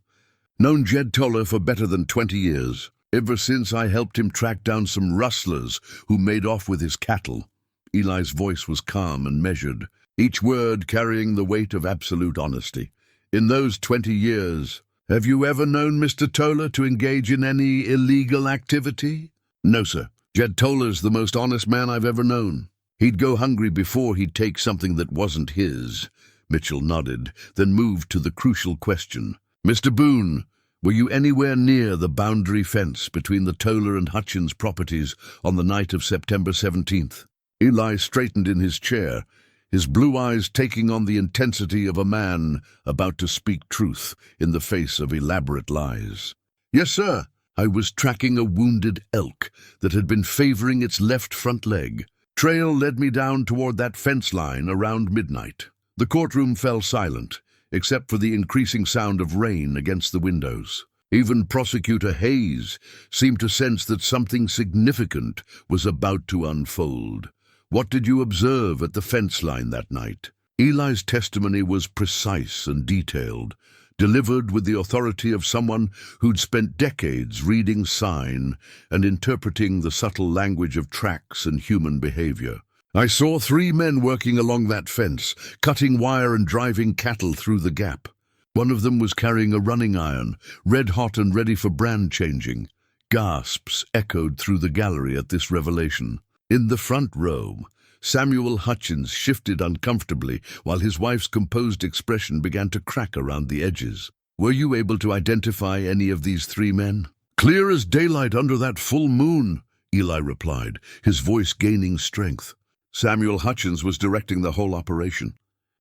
Known Jed Toller for better than 20 years, ever since I helped him track down some rustlers who made off with his cattle. Eli's voice was calm and measured, each word carrying the weight of absolute honesty. In those 20 years, have you ever known Mr. Toller to engage in any illegal activity? No, sir. Jed Toller's the most honest man I've ever known. He'd go hungry before he'd take something that wasn't his. Mitchell nodded, then moved to the crucial question. Mr. Boone, were you anywhere near the boundary fence between the Toller and Hutchins properties on the night of September 17th? Eli straightened in his chair, his blue eyes taking on the intensity of a man about to speak truth in the face of elaborate lies. Yes, sir. I was tracking a wounded elk that had been favoring its left front leg. Trail led me down toward that fence line around midnight. The courtroom fell silent, except for the increasing sound of rain against the windows. Even Prosecutor Hayes seemed to sense that something significant was about to unfold. What did you observe at the fence line that night? Eli's testimony was precise and detailed, delivered with the authority of someone who'd spent decades reading sign and interpreting the subtle language of tracks and human behavior. I saw 3 men working along that fence, cutting wire and driving cattle through the gap. One of them was carrying a running iron, red-hot and ready for brand changing. Gasps echoed through the gallery at this revelation. In the front row, Samuel Hutchins shifted uncomfortably while his wife's composed expression began to crack around the edges. Were you able to identify any of these 3 men? Clear as daylight under that full moon, Eli replied, his voice gaining strength. Samuel Hutchins was directing the whole operation.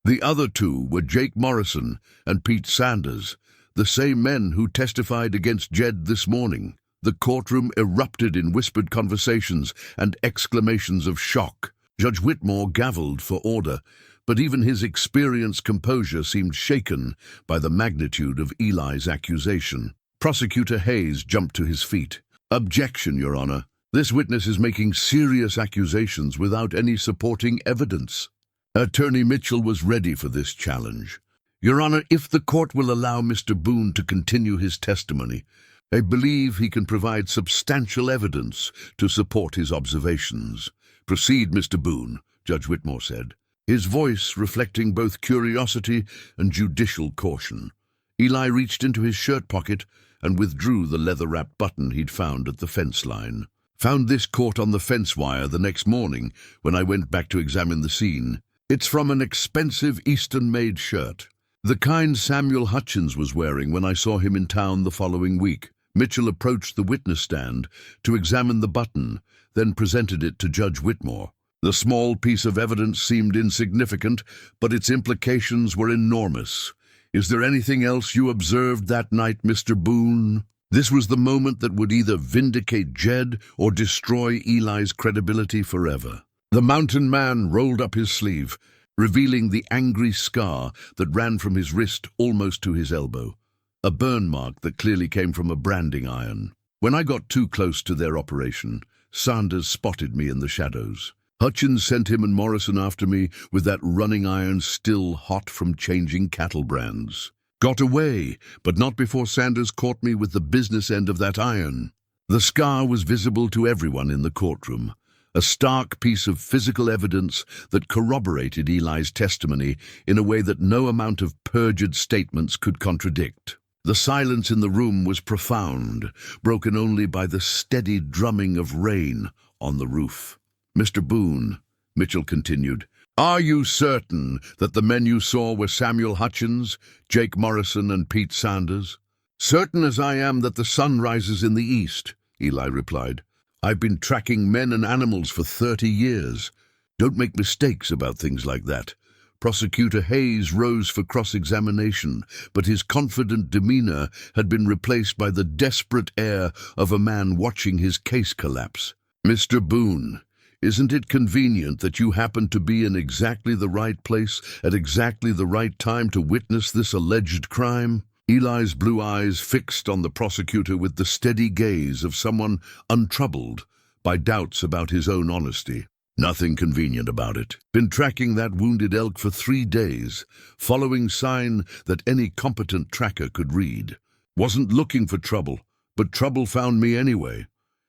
The other 2 were Jake Morrison and Pete Sanders, the same men who testified against Jed this morning. The courtroom erupted in whispered conversations and exclamations of shock. Judge Whitmore gavelled for order, but even his experienced composure seemed shaken by the magnitude of Eli's accusation. Prosecutor Hayes jumped to his feet. Objection, Your Honor. This witness is making serious accusations without any supporting evidence. Attorney Mitchell was ready for this challenge. Your Honor, if the court will allow Mr. Boone to continue his testimony, I believe he can provide substantial evidence to support his observations. Proceed, Mr. Boone, Judge Whitmore said, his voice reflecting both curiosity and judicial caution. Eli reached into his shirt pocket and withdrew the leather-wrapped button he'd found at the fence line. Found this caught on the fence wire the next morning when I went back to examine the scene. It's from an expensive Eastern-made shirt, the kind Samuel Hutchins was wearing when I saw him in town the following week. Mitchell approached the witness stand to examine the button, then presented it to Judge Whitmore. The small piece of evidence seemed insignificant, but its implications were enormous. Is there anything else you observed that night, Mr. Boone? This was the moment that would either vindicate Jed or destroy Eli's credibility forever. The mountain man rolled up his sleeve, revealing the angry scar that ran from his wrist almost to his elbow, a burn mark that clearly came from a branding iron. When I got too close to their operation, Sanders spotted me in the shadows. Hutchins sent him and Morrison after me with that running iron still hot from changing cattle brands. Got away, but not before Sanders caught me with the business end of that iron. The scar was visible to everyone in the courtroom, a stark piece of physical evidence that corroborated Eli's testimony in a way that no amount of perjured statements could contradict. The silence in the room was profound, broken only by the steady drumming of rain on the roof. Mr. Boone, Mitchell continued, are you certain that the men you saw were Samuel Hutchins, Jake Morrison, and Pete Sanders? Certain as I am that the sun rises in the east, Eli replied. I've been tracking men and animals for 30 years. Don't make mistakes about things like that. Prosecutor Hayes rose for cross-examination, but his confident demeanor had been replaced by the desperate air of a man watching his case collapse. Mr. Boone, isn't it convenient that you happened to be in exactly the right place at exactly the right time to witness this alleged crime? Eli's blue eyes fixed on the prosecutor with the steady gaze of someone untroubled by doubts about his own honesty. Nothing convenient about it. Been tracking that wounded elk for 3 days, following sign that any competent tracker could read. Wasn't looking for trouble, but trouble found me anyway.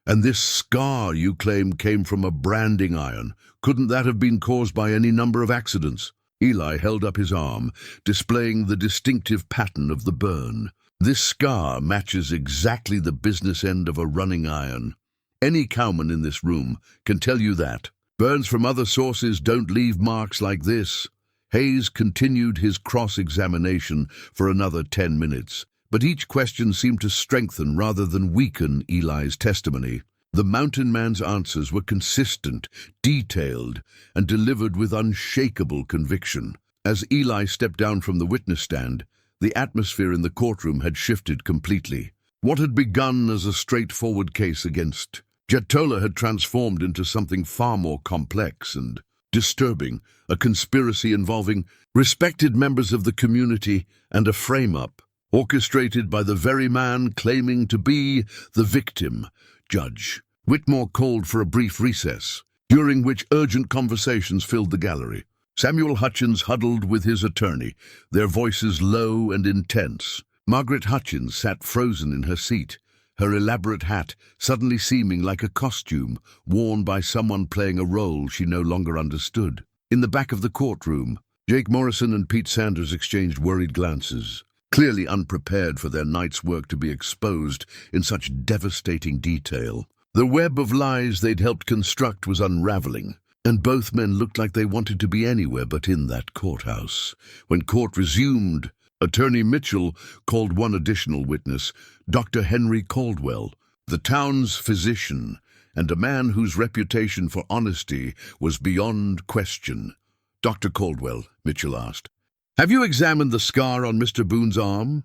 And this scar you claim came from a branding iron. Couldn't that have been caused by any number of accidents? Eli held up his arm, displaying the distinctive pattern of the burn. This scar matches exactly the business end of a running iron. Any cowman in this room can tell you that. Burns from other sources don't leave marks like this. Hayes continued his cross-examination for another 10 minutes, but each question seemed to strengthen rather than weaken Eli's testimony. The mountain man's answers were consistent, detailed, and delivered with unshakable conviction. As Eli stepped down from the witness stand, the atmosphere in the courtroom had shifted completely. What had begun as a straightforward case against Jed Toller had transformed into something far more complex and disturbing, a conspiracy involving respected members of the community and a frame-up, orchestrated by the very man claiming to be the victim. Judge Whitmore called for a brief recess, during which urgent conversations filled the gallery. Samuel Hutchins huddled with his attorney, their voices low and intense. Margaret Hutchins sat frozen in her seat, her elaborate hat suddenly seeming like a costume worn by someone playing a role she no longer understood. In the back of the courtroom, Jake Morrison and Pete Sanders exchanged worried glances, clearly unprepared for their night's work to be exposed in such devastating detail. The web of lies they'd helped construct was unraveling, and both men looked like they wanted to be anywhere but in that courthouse. When court resumed, Attorney Mitchell called one additional witness, Dr. Henry Caldwell, the town's physician, and a man whose reputation for honesty was beyond question. Dr. Caldwell, Mitchell asked, "Have you examined the scar on Mr. Boone's arm?"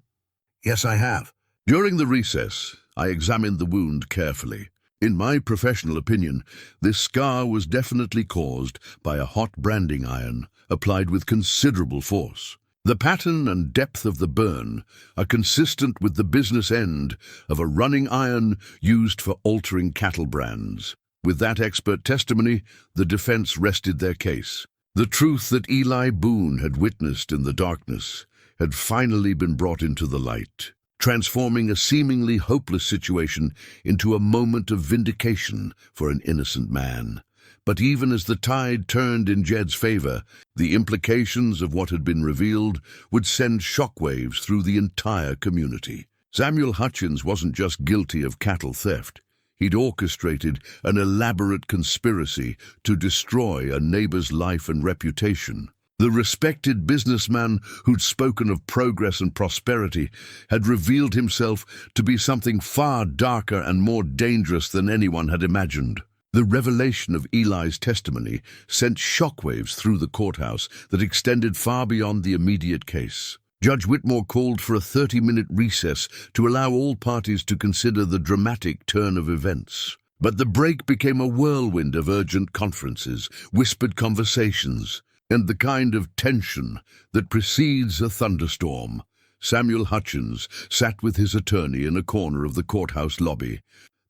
"Yes, I have." During the recess, I examined the wound carefully. In my professional opinion, this scar was definitely caused by a hot branding iron applied with considerable force. The pattern and depth of the burn are consistent with the business end of a running iron used for altering cattle brands. With that expert testimony, the defense rested their case. The truth that Eli Boone had witnessed in the darkness had finally been brought into the light, transforming a seemingly hopeless situation into a moment of vindication for an innocent man. But even as the tide turned in Jed's favor, the implications of what had been revealed would send shockwaves through the entire community. Samuel Hutchins wasn't just guilty of cattle theft. He'd orchestrated an elaborate conspiracy to destroy a neighbor's life and reputation. The respected businessman who'd spoken of progress and prosperity had revealed himself to be something far darker and more dangerous than anyone had imagined. The revelation of Eli's testimony sent shockwaves through the courthouse that extended far beyond the immediate case. Judge Whitmore called for a 30-minute recess to allow all parties to consider the dramatic turn of events. But the break became a whirlwind of urgent conferences, whispered conversations, and the kind of tension that precedes a thunderstorm. Samuel Hutchins sat with his attorney in a corner of the courthouse lobby,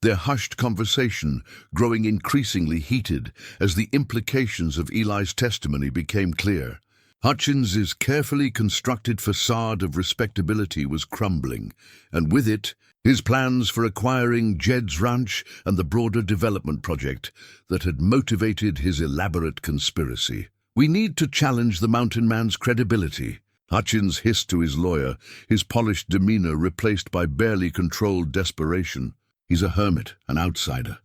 their hushed conversation growing increasingly heated as the implications of Eli's testimony became clear. Hutchins's carefully constructed facade of respectability was crumbling, and with it, his plans for acquiring Jed's ranch and the broader development project that had motivated his elaborate conspiracy. "We need to challenge the mountain man's credibility," Hutchins hissed to his lawyer, his polished demeanor replaced by barely controlled desperation. "He's a hermit, an outsider.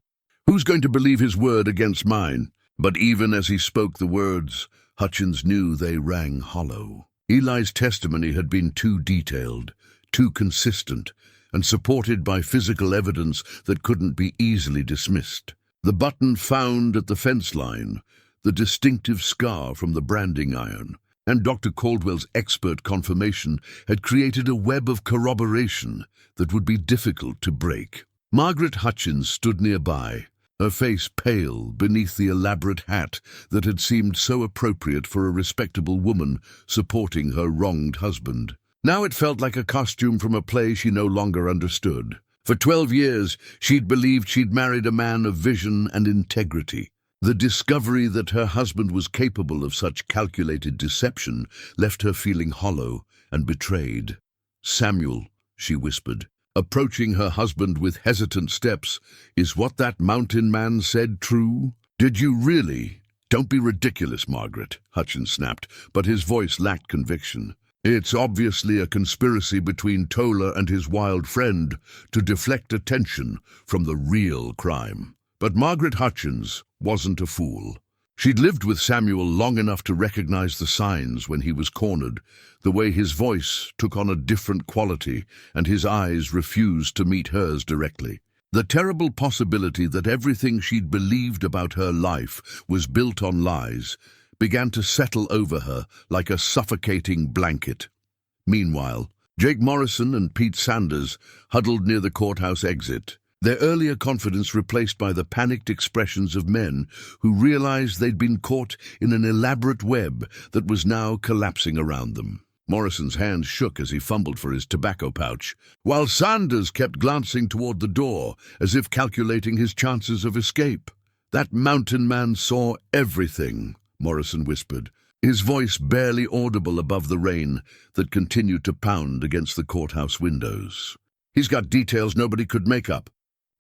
Who's going to believe his word against mine?" But even as he spoke the words, Hutchins knew they rang hollow. Eli's testimony had been too detailed, too consistent, and supported by physical evidence that couldn't be easily dismissed. The button found at the fence line, the distinctive scar from the branding iron, and Dr. Caldwell's expert confirmation had created a web of corroboration that would be difficult to break. Margaret Hutchins stood nearby, her face pale beneath the elaborate hat that had seemed so appropriate for a respectable woman supporting her wronged husband. Now it felt like a costume from a play she no longer understood. For 12 years, she'd believed she'd married a man of vision and integrity. The discovery that her husband was capable of such calculated deception left her feeling hollow and betrayed. "Samuel," she whispered, approaching her husband with hesitant steps, "is what that mountain man said true?" "Did you really?" "Don't be ridiculous, Margaret," Hutchins snapped, but his voice lacked conviction. "It's obviously a conspiracy between Toller and his wild friend to deflect attention from the real crime." But Margaret Hutchins wasn't a fool. She'd lived with Samuel long enough to recognize the signs when he was cornered, the way his voice took on a different quality and his eyes refused to meet hers directly. The terrible possibility that everything she'd believed about her life was built on lies began to settle over her like a suffocating blanket. Meanwhile, Jake Morrison and Pete Sanders huddled near the courthouse exit, their earlier confidence replaced by the panicked expressions of men who realized they'd been caught in an elaborate web that was now collapsing around them. Morrison's hands shook as he fumbled for his tobacco pouch, while Sanders kept glancing toward the door as if calculating his chances of escape. "That mountain man saw everything," Morrison whispered, his voice barely audible above the rain that continued to pound against the courthouse windows. "He's got details nobody could make up."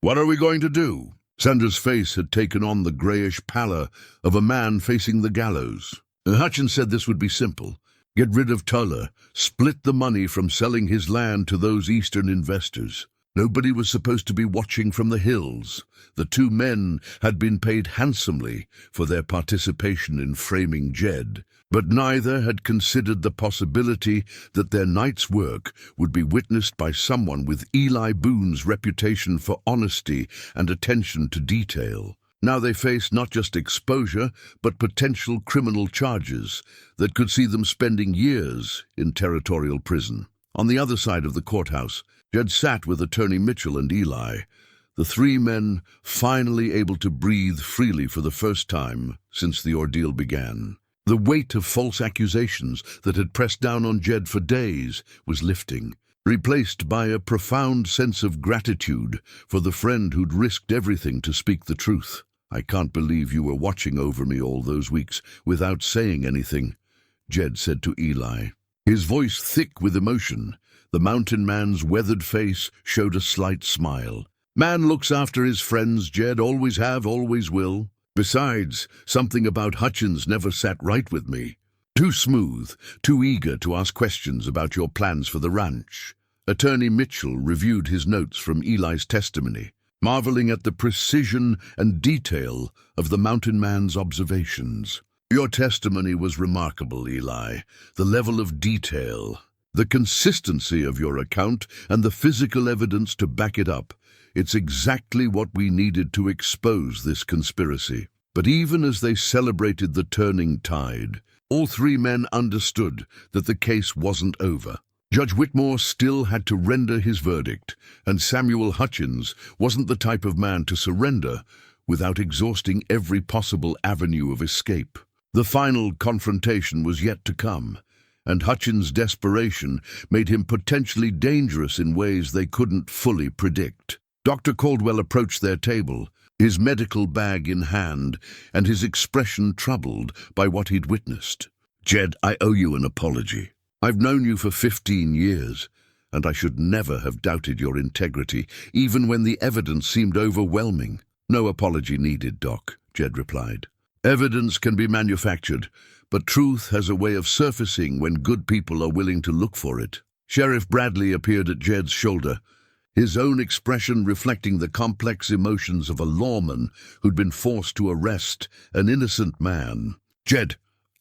"What are we going to do?" Sanders' face had taken on the grayish pallor of a man facing the gallows. Hutchins said this would be simple. Get rid of Tuller, split the money from selling his land to those Eastern investors. Nobody was supposed to be watching from the hills. The two men had been paid handsomely for their participation in framing Jed, but neither had considered the possibility that their night's work would be witnessed by someone with Eli Boone's reputation for honesty and attention to detail. Now they faced not just exposure, but potential criminal charges that could see them spending years in territorial prison. On the other side of the courthouse, Jed sat with Attorney Mitchell and Eli, the three men finally able to breathe freely for the first time since the ordeal began. The weight of false accusations that had pressed down on Jed for days was lifting, replaced by a profound sense of gratitude for the friend who'd risked everything to speak the truth. "I can't believe you were watching over me all those weeks without saying anything," Jed said to Eli, his voice thick with emotion. The mountain man's weathered face showed a slight smile. "Man looks after his friends, Jed, always have, always will. Besides, something about Hutchins never sat right with me. Too smooth, too eager to ask questions about your plans for the ranch." Attorney Mitchell reviewed his notes from Eli's testimony, marveling at the precision and detail of the mountain man's observations. "Your testimony was remarkable, Eli. The level of detail, the consistency of your account, and the physical evidence to back it up. It's exactly what we needed to expose this conspiracy." But even as they celebrated the turning tide, all three men understood that the case wasn't over. Judge Whitmore still had to render his verdict, and Samuel Hutchins wasn't the type of man to surrender without exhausting every possible avenue of escape. The final confrontation was yet to come, and Hutchins' desperation made him potentially dangerous in ways they couldn't fully predict. Dr. Caldwell approached their table, his medical bag in hand, and his expression troubled by what he'd witnessed. "Jed, I owe you an apology. I've known you for 15 years, and I should never have doubted your integrity, even when the evidence seemed overwhelming." "No apology needed, Doc," Jed replied. "Evidence can be manufactured, but truth has a way of surfacing when good people are willing to look for it." Sheriff Bradley appeared at Jed's shoulder, his own expression reflecting the complex emotions of a lawman who'd been forced to arrest an innocent man. "Jed,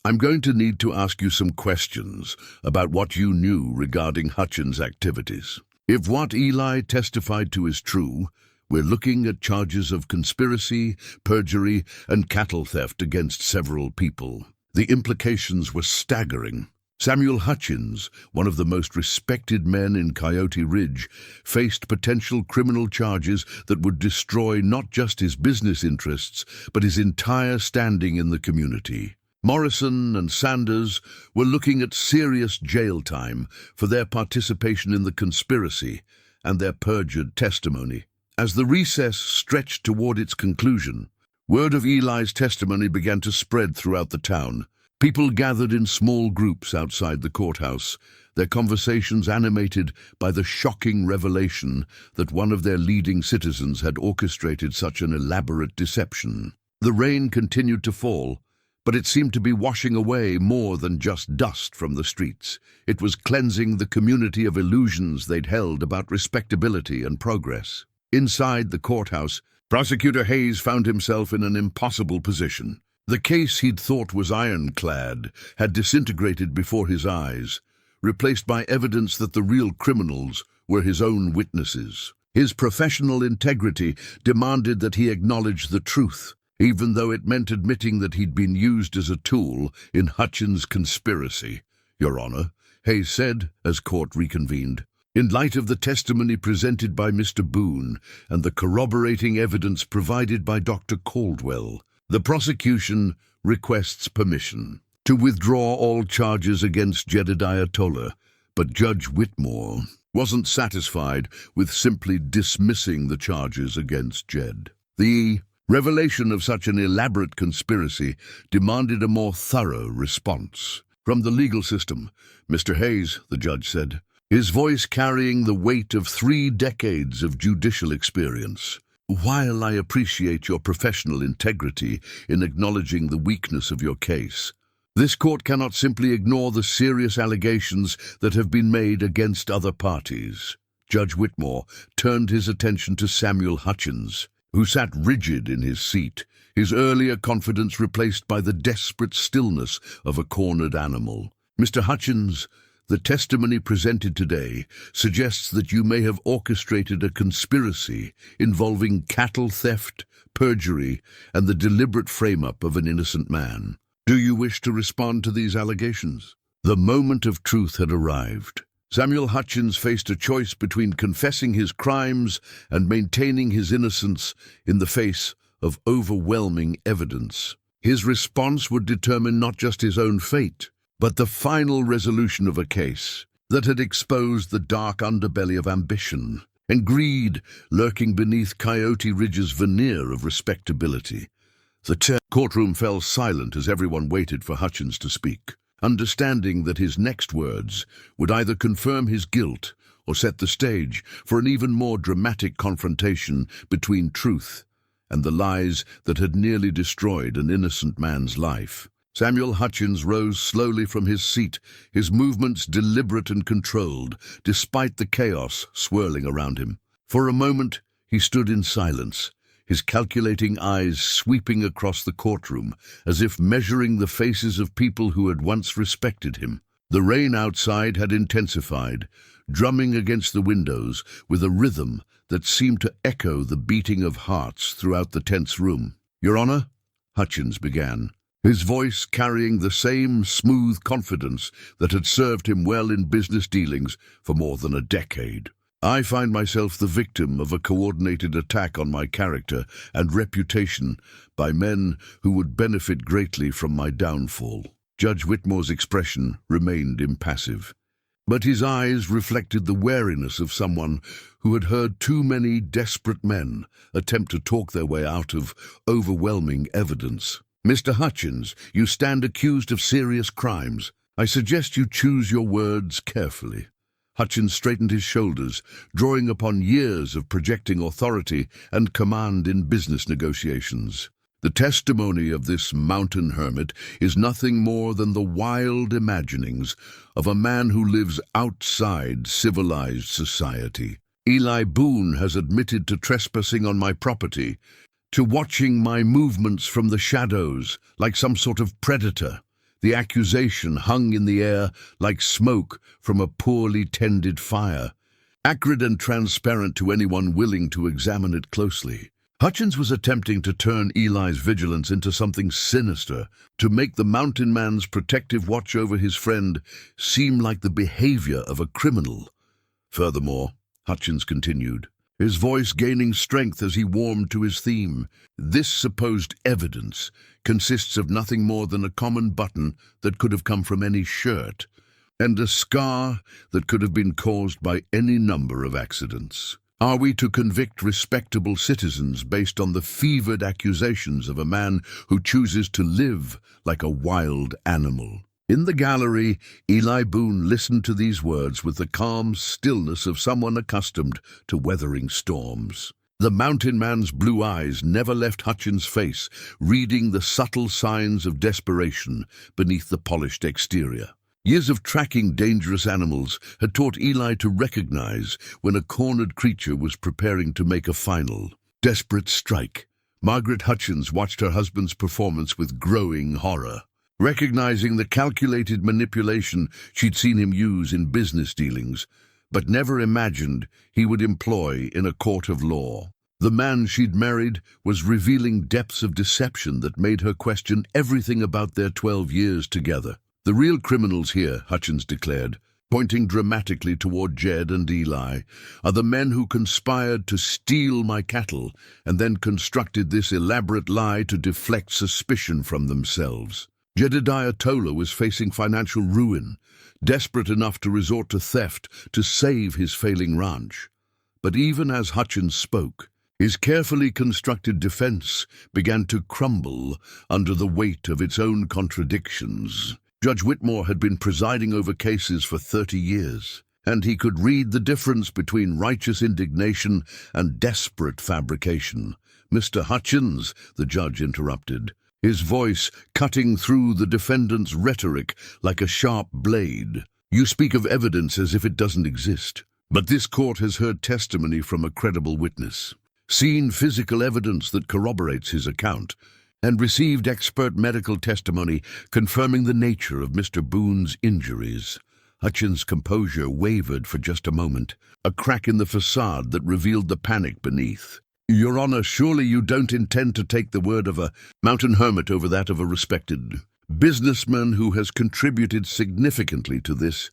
I'm going to need to ask you some questions about what you knew regarding Hutchins' activities. If what Eli testified to is true, we're looking at charges of conspiracy, perjury, and cattle theft against several people. The implications were staggering. Samuel Hutchins, one of the most respected men in Coyote Ridge, faced potential criminal charges that would destroy not just his business interests, but his entire standing in the community. Morrison and Sanders were looking at serious jail time for their participation in the conspiracy and their perjured testimony. As the recess stretched toward its conclusion, word of Eli's testimony began to spread throughout the town. People gathered in small groups outside the courthouse, their conversations animated by the shocking revelation that one of their leading citizens had orchestrated such an elaborate deception. The rain continued to fall, but it seemed to be washing away more than just dust from the streets. It was cleansing the community of illusions they'd held about respectability and progress. Inside the courthouse, Prosecutor Hayes found himself in an impossible position. The case he'd thought was ironclad had disintegrated before his eyes, replaced by evidence that the real criminals were his own witnesses. His professional integrity demanded that he acknowledge the truth, even though it meant admitting that he'd been used as a tool in Hutchins' conspiracy. "Your Honor," Hayes said as court reconvened, In light of the testimony presented by Mr. Boone and the corroborating evidence provided by Dr. Caldwell, the prosecution requests permission to withdraw all charges against Jedediah Toller, but Judge Whitmore wasn't satisfied with simply dismissing the charges against Jed. The revelation of such an elaborate conspiracy demanded a more thorough response from the legal system. "Mr. Hayes," the judge said, his voice carrying the weight of 3 decades of judicial experience, "while I appreciate your professional integrity in acknowledging the weakness of your case, this court cannot simply ignore the serious allegations that have been made against other parties." Judge Whitmore turned his attention to Samuel Hutchins, who sat rigid in his seat, his earlier confidence replaced by the desperate stillness of a cornered animal. "Mr. Hutchins, the testimony presented today suggests that you may have orchestrated a conspiracy involving cattle theft, perjury, and the deliberate frame-up of an innocent man. Do you wish to respond to these allegations?" The moment of truth had arrived. Samuel Hutchins faced a choice between confessing his crimes and maintaining his innocence in the face of overwhelming evidence. His response would determine not just his own fate, but the final resolution of a case that had exposed the dark underbelly of ambition and greed lurking beneath Coyote Ridge's veneer of respectability. The courtroom fell silent as everyone waited for Hutchins to speak, understanding that his next words would either confirm his guilt or set the stage for an even more dramatic confrontation between truth and the lies that had nearly destroyed an innocent man's life. Samuel Hutchins rose slowly from his seat, his movements deliberate and controlled, despite the chaos swirling around him. For a moment, he stood in silence, his calculating eyes sweeping across the courtroom, as if measuring the faces of people who had once respected him. The rain outside had intensified, drumming against the windows with a rhythm that seemed to echo the beating of hearts throughout the tense room. "Your Honor," Hutchins began, his voice carrying the same smooth confidence that had served him well in business dealings for more than a decade. "I find myself the victim of a coordinated attack on my character and reputation by men who would benefit greatly from my downfall." Judge Whitmore's expression remained impassive, but his eyes reflected the wariness of someone who had heard too many desperate men attempt to talk their way out of overwhelming evidence. "Mr. Hutchins, you stand accused of serious crimes. I suggest you choose your words carefully." Hutchins straightened his shoulders, drawing upon years of projecting authority and command in business negotiations. "The testimony of this mountain hermit is nothing more than the wild imaginings of a man who lives outside civilized society. Eli Boone has admitted to trespassing on my property, to watching my movements from the shadows like some sort of predator. The accusation hung in the air like smoke from a poorly tended fire, acrid and transparent to anyone willing to examine it closely. Hutchins was attempting to turn Eli's vigilance into something sinister, to make the mountain man's protective watch over his friend seem like the behavior of a criminal. Furthermore, Hutchins continued, his voice gaining strength as he warmed to his theme, this supposed evidence consists of nothing more than a common button that could have come from any shirt, and a scar that could have been caused by any number of accidents. Are we to convict respectable citizens based on the fevered accusations of a man who chooses to live like a wild animal? In the gallery, Eli Boone listened to these words with the calm stillness of someone accustomed to weathering storms. The mountain man's blue eyes never left Hutchins' face, reading the subtle signs of desperation beneath the polished exterior. Years of tracking dangerous animals had taught Eli to recognize when a cornered creature was preparing to make a final, desperate strike. Margaret Hutchins watched her husband's performance with growing horror, recognizing the calculated manipulation she'd seen him use in business dealings, but never imagined he would employ in a court of law. The man she'd married was revealing depths of deception that made her question everything about their 12 years together. The real criminals here, Hutchins declared, pointing dramatically toward Jed and Eli, "are the men who conspired to steal my cattle and then constructed this elaborate lie to deflect suspicion from themselves." Jedediah Toller was facing financial ruin, desperate enough to resort to theft to save his failing ranch. But even as Hutchins spoke, his carefully constructed defense began to crumble under the weight of its own contradictions. Judge Whitmore had been presiding over cases for 30 years, and he could read the difference between righteous indignation and desperate fabrication. "Mr. Hutchins," the judge interrupted, his voice cutting through the defendant's rhetoric like a sharp blade. "You speak of evidence as if it doesn't exist. But this court has heard testimony from a credible witness, seen physical evidence that corroborates his account, and received expert medical testimony confirming the nature of Mr. Boone's injuries." Hutchins' composure wavered for just a moment, a crack in the facade that revealed the panic beneath. "Your Honor, surely you don't intend to take the word of a mountain hermit over that of a respected businessman who has contributed significantly to this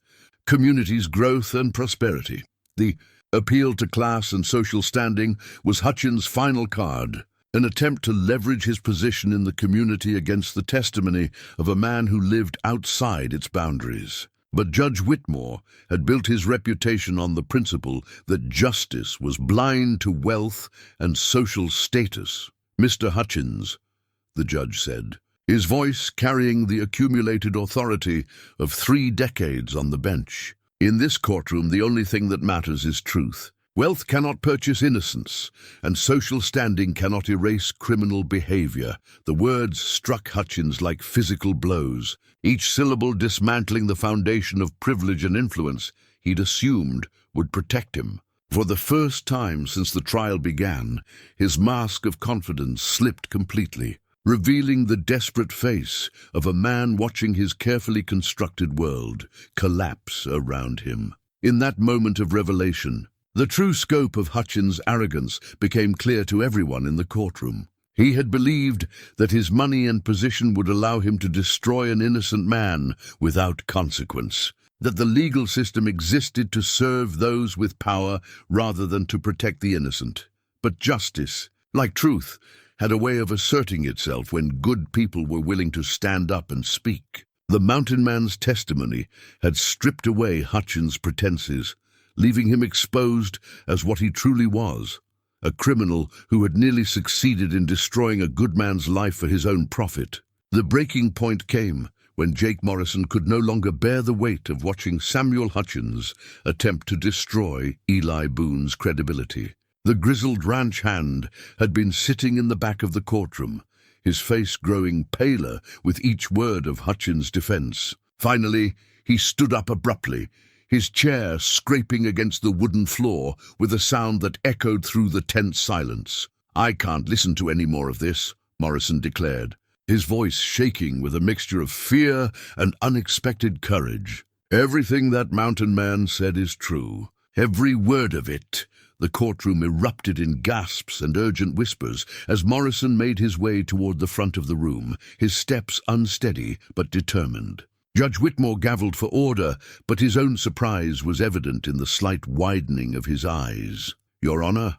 community's growth and prosperity." The appeal to class and social standing was Hutchins' final card, an attempt to leverage his position in the community against the testimony of a man who lived outside its boundaries. But Judge Whitmore had built his reputation on the principle that justice was blind to wealth and social status. "Mr. Hutchins," the judge said, his voice carrying the accumulated authority of 3 decades on the bench. "In this courtroom, the only thing that matters is truth. Wealth cannot purchase innocence, and social standing cannot erase criminal behavior." The words struck Hutchins like physical blows, each syllable dismantling the foundation of privilege and influence he'd assumed would protect him. For the first time since the trial began, his mask of confidence slipped completely, revealing the desperate face of a man watching his carefully constructed world collapse around him. In that moment of revelation, the true scope of Hutchins' arrogance became clear to everyone in the courtroom. He had believed that his money and position would allow him to destroy an innocent man without consequence, that the legal system existed to serve those with power rather than to protect the innocent. But justice, like truth, had a way of asserting itself when good people were willing to stand up and speak. The mountain man's testimony had stripped away Hutchins' pretenses, leaving him exposed as what he truly was, a criminal who had nearly succeeded in destroying a good man's life for his own profit. The breaking point came when Jake Morrison could no longer bear the weight of watching Samuel Hutchins attempt to destroy Eli Boone's credibility. The grizzled ranch hand had been sitting in the back of the courtroom, his face growing paler with each word of Hutchins' defense. Finally, he stood up abruptly, his chair scraping against the wooden floor with a sound that echoed through the tense silence. "I can't listen to any more of this," Morrison declared, his voice shaking with a mixture of fear and unexpected courage. "Everything that mountain man said is true. Every word of it." The courtroom erupted in gasps and urgent whispers as Morrison made his way toward the front of the room, his steps unsteady but determined. Judge Whitmore gavelled for order, but his own surprise was evident in the slight widening of his eyes. "Your Honor,"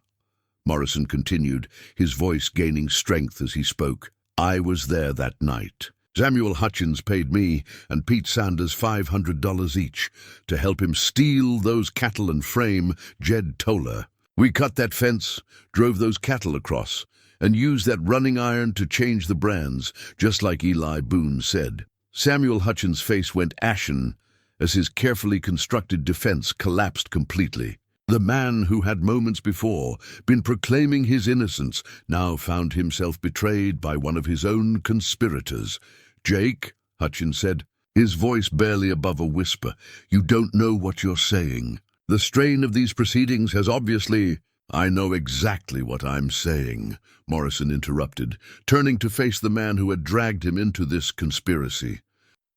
Morrison continued, his voice gaining strength as he spoke, "I was there that night. Samuel Hutchins paid me and Pete Sanders $500 each to help him steal those cattle and frame Jed Toller. We cut that fence, drove those cattle across, and used that running iron to change the brands, just like Eli Boone said." Samuel Hutchins' face went ashen as his carefully constructed defense collapsed completely. The man who had moments before been proclaiming his innocence now found himself betrayed by one of his own conspirators. "Jake," Hutchins said, his voice barely above a whisper, "you don't know what you're saying. The strain of these proceedings has obviously—" "I know exactly what I'm saying," Morrison interrupted, turning to face the man who had dragged him into this conspiracy.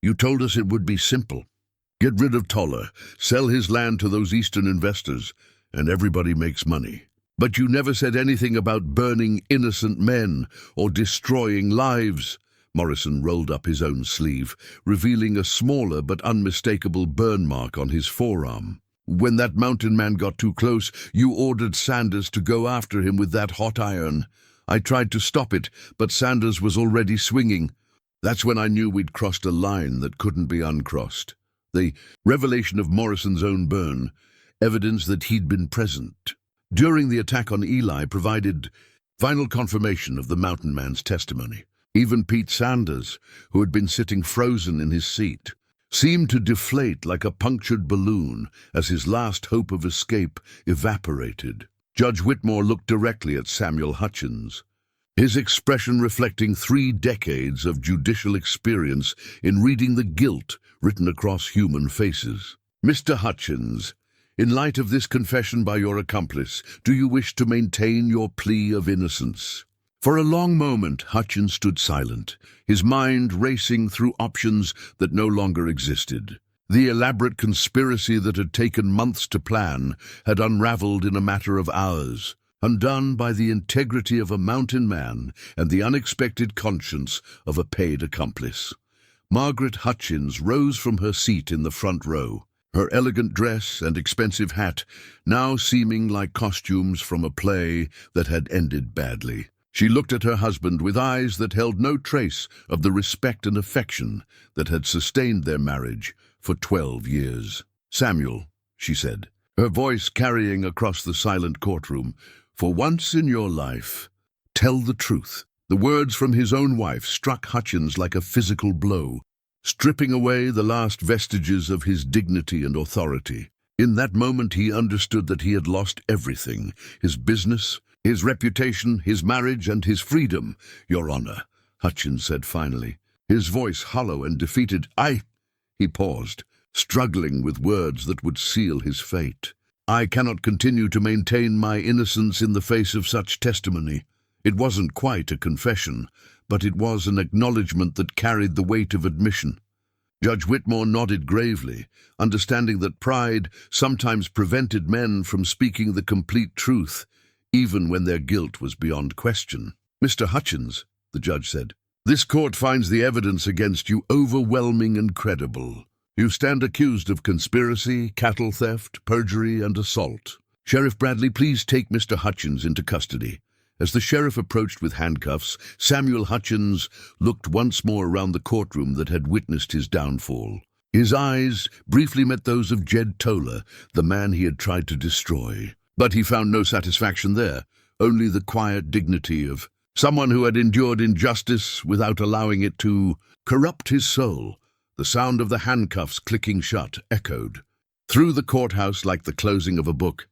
"You told us it would be simple. Get rid of Toller, sell his land to those Eastern investors, and everybody makes money. But you never said anything about burning innocent men or destroying lives. Morrison rolled up his own sleeve, revealing a smaller but unmistakable burn mark on his forearm. "When that mountain man got too close, you ordered Sanders to go after him with that hot iron. I tried to stop it, but Sanders was already swinging. That's when I knew we'd crossed a line that couldn't be uncrossed." The revelation of Morrison's own burn, evidence that he'd been present during the attack on Eli, provided final confirmation of the mountain man's testimony. Even Pete Sanders, who had been sitting frozen in his seat, seemed to deflate like a punctured balloon as his last hope of escape evaporated. Judge Whitmore looked directly at Samuel Hutchins, his expression reflecting 3 decades of judicial experience in reading the guilt written across human faces. "Mr. Hutchins, in light of this confession by your accomplice, do you wish to maintain your plea of innocence?" For a long moment, Hutchins stood silent, his mind racing through options that no longer existed. The elaborate conspiracy that had taken months to plan had unraveled in a matter of hours, undone by the integrity of a mountain man and the unexpected conscience of a paid accomplice. Margaret Hutchins rose from her seat in the front row, her elegant dress and expensive hat now seeming like costumes from a play that had ended badly. She looked at her husband with eyes that held no trace of the respect and affection that had sustained their marriage for 12 years. "Samuel," she said, her voice carrying across the silent courtroom, "for once in your life, tell the truth." The words from his own wife struck Hutchins like a physical blow, stripping away the last vestiges of his dignity and authority. In that moment he understood that he had lost everything: his business, his reputation, his marriage, and his freedom. "Your Honor," Hutchins said finally, his voice hollow and defeated. He paused, struggling with words that would seal his fate. "I cannot continue to maintain my innocence in the face of such testimony." It wasn't quite a confession, but it was an acknowledgement that carried the weight of admission. Judge Whitmore nodded gravely, understanding that pride sometimes prevented men from speaking the complete truth, even when their guilt was beyond question. "Mr. Hutchins," the judge said, "this court finds the evidence against you overwhelming and credible. You stand accused of conspiracy, cattle theft, perjury, and assault. Sheriff Bradley, please take Mr. Hutchins into custody." As the sheriff approached with handcuffs, Samuel Hutchins looked once more around the courtroom that had witnessed his downfall. His eyes briefly met those of Jed Toler, the man he had tried to destroy. But he found no satisfaction there, only the quiet dignity of someone who had endured injustice without allowing it to corrupt his soul. The sound of the handcuffs clicking shut echoed through the courthouse like the closing of a book,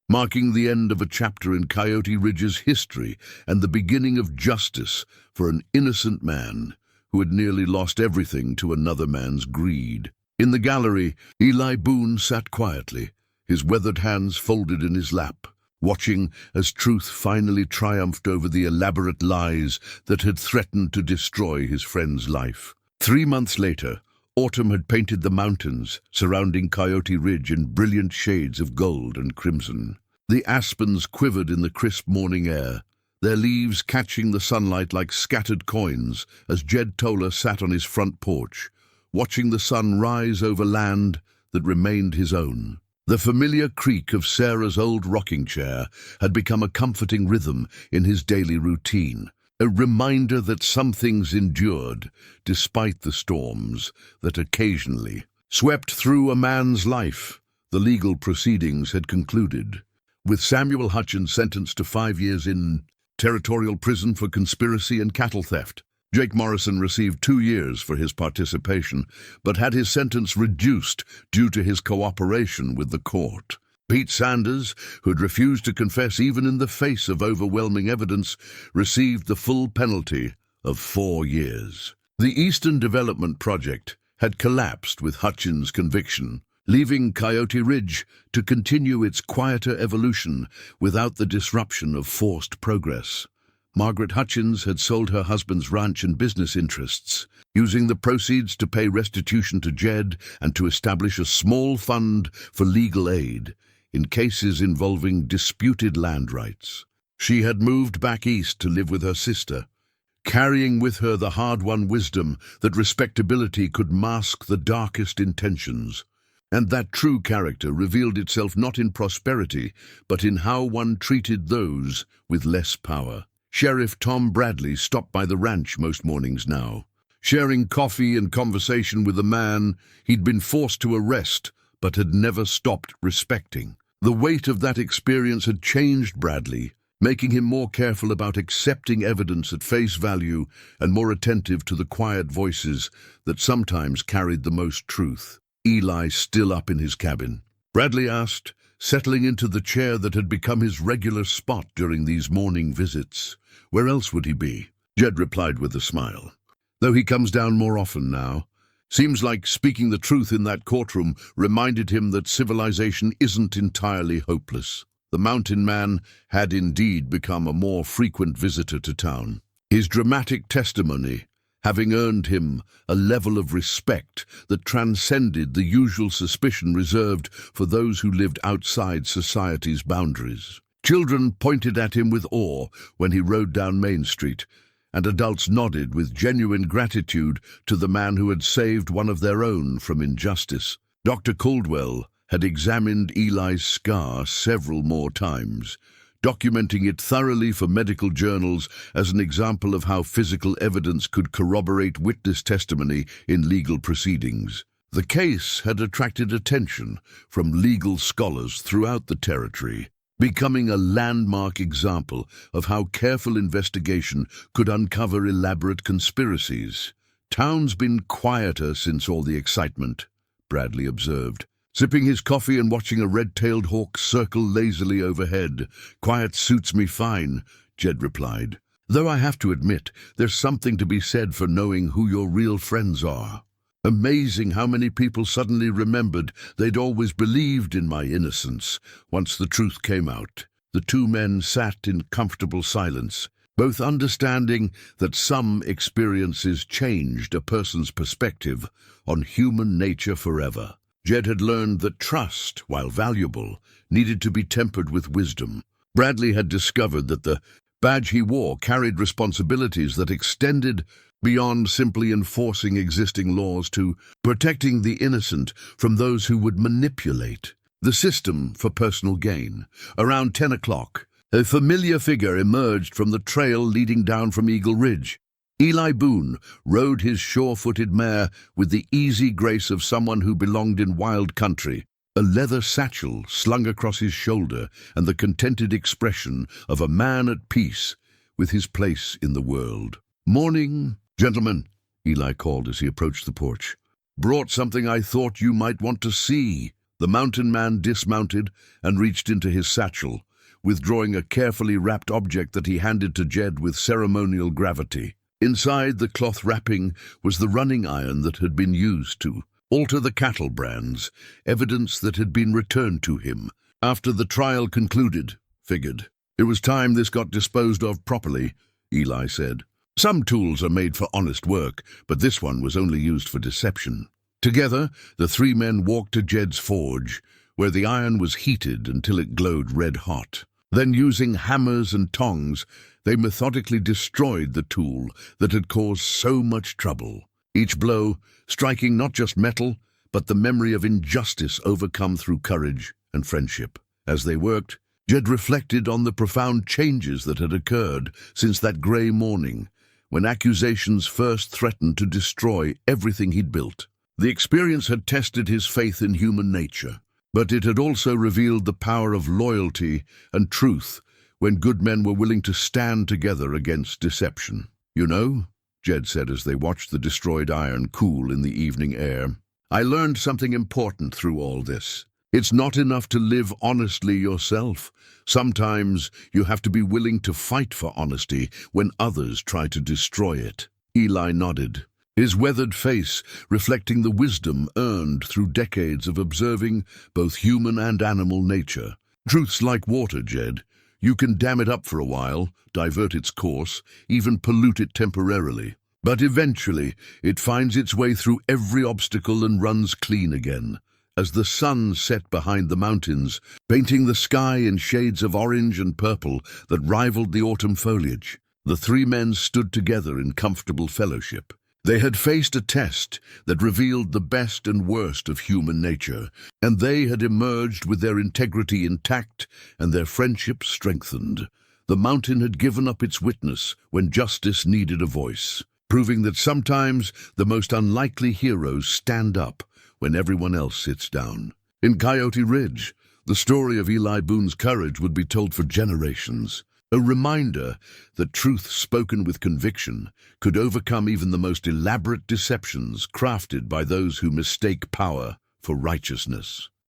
marking the end of a chapter in Coyote Ridge's history and the beginning of justice for an innocent man who had nearly lost everything to another man's greed. In the gallery, Eli Boone sat quietly, his weathered hands folded in his lap, watching as truth finally triumphed over the elaborate lies that had threatened to destroy his friend's life. 3 months later, autumn had painted the mountains surrounding Coyote Ridge in brilliant shades of gold and crimson. The aspens quivered in the crisp morning air, their leaves catching the sunlight like scattered coins as Jed Toler sat on his front porch, watching the sun rise over land that remained his own. The familiar creak of Sarah's old rocking chair had become a comforting rhythm in his daily routine, a reminder that some things endured despite the storms that occasionally swept through a man's life. The legal proceedings had concluded, with Samuel Hutchins sentenced to 5 years in territorial prison for conspiracy and cattle theft. Jake Morrison received 2 years for his participation, but had his sentence reduced due to his cooperation with the court. Pete Sanders, who had refused to confess even in the face of overwhelming evidence, received the full penalty of 4 years. The Eastern Development Project had collapsed with Hutchins' conviction, leaving Coyote Ridge to continue its quieter evolution without the disruption of forced progress. Margaret Hutchins had sold her husband's ranch and business interests, using the proceeds to pay restitution to Jed and to establish a small fund for legal aid in cases involving disputed land rights. She had moved back east to live with her sister, carrying with her the hard-won wisdom that respectability could mask the darkest intentions. And that true character revealed itself not in prosperity, but in how one treated those with less power. Sheriff Tom Bradley stopped by the ranch most mornings now, sharing coffee and conversation with a man he'd been forced to arrest but had never stopped respecting. The weight of that experience had changed Bradley, making him more careful about accepting evidence at face value and more attentive to the quiet voices that sometimes carried the most truth. Eli still up in his cabin? Bradley asked, settling into the chair that had become his regular spot during these morning visits. Where else would he be? Jed replied with a smile. Though he comes down more often now. Seems like speaking the truth in that courtroom reminded him that civilization isn't entirely hopeless. The mountain man had indeed become a more frequent visitor to town. His dramatic testimony having earned him a level of respect that transcended the usual suspicion reserved for those who lived outside society's boundaries. Children pointed at him with awe when he rode down Main Street, and adults nodded with genuine gratitude to the man who had saved one of their own from injustice. Dr. Caldwell had examined Eli's scar several more times, documenting it thoroughly for medical journals as an example of how physical evidence could corroborate witness testimony in legal proceedings. The case had attracted attention from legal scholars throughout the territory, becoming a landmark example of how careful investigation could uncover elaborate conspiracies. "Town's been quieter since all the excitement," Bradley observed, sipping his coffee and watching a red-tailed hawk circle lazily overhead. "Quiet suits me fine," Jed replied. "Though I have to admit, there's something to be said for knowing who your real friends are. Amazing how many people suddenly remembered they'd always believed in my innocence once the truth came out." The two men sat in comfortable silence, both understanding that some experiences changed a person's perspective on human nature forever. Jed had learned that trust, while valuable, needed to be tempered with wisdom. Bradley had discovered that the badge he wore carried responsibilities that extended beyond simply enforcing existing laws to protecting the innocent from those who would manipulate the system for personal gain. Around 10 o'clock, a familiar figure emerged from the trail leading down from Eagle Ridge. Eli Boone rode his sure-footed mare with the easy grace of someone who belonged in wild country, a leather satchel slung across his shoulder and the contented expression of a man at peace with his place in the world. "Morning, gentlemen," Eli called as he approached the porch. "Brought something I thought you might want to see." The mountain man dismounted and reached into his satchel, withdrawing a carefully wrapped object that he handed to Jed with ceremonial gravity. Inside the cloth wrapping was the running iron that had been used to alter the cattle brands, evidence that had been returned to him after the trial concluded. "Figured it was time this got disposed of properly," Eli said. "Some tools are made for honest work, but this one was only used for deception." Together, the three men walked to Jed's forge, where the iron was heated until it glowed red-hot. Then, using hammers and tongs, they methodically destroyed the tool that had caused so much trouble, each blow striking not just metal, but the memory of injustice overcome through courage and friendship. As they worked, Jed reflected on the profound changes that had occurred since that grey morning, when accusations first threatened to destroy everything he'd built. The experience had tested his faith in human nature, but it had also revealed the power of loyalty and truth when good men were willing to stand together against deception. "You know," Jed said as they watched the destroyed iron cool in the evening air, "I learned something important through all this. It's not enough to live honestly yourself. Sometimes you have to be willing to fight for honesty when others try to destroy it." Eli nodded, his weathered face reflecting the wisdom earned through decades of observing both human and animal nature. "Truth's like water, Jed. You can dam it up for a while, divert its course, even pollute it temporarily. But eventually, it finds its way through every obstacle and runs clean again." As the sun set behind the mountains, painting the sky in shades of orange and purple that rivaled the autumn foliage, The three men stood together in comfortable fellowship. They had faced a test that revealed the best and worst of human nature, and they had emerged with their integrity intact and their friendship strengthened. The mountain had given up its witness when justice needed a voice, proving that sometimes the most unlikely heroes stand up when everyone else sits down. In Coyote Ridge, the story of Eli Boone's courage would be told for generations, a reminder that truth spoken with conviction could overcome even the most elaborate deceptions crafted by those who mistake power for righteousness.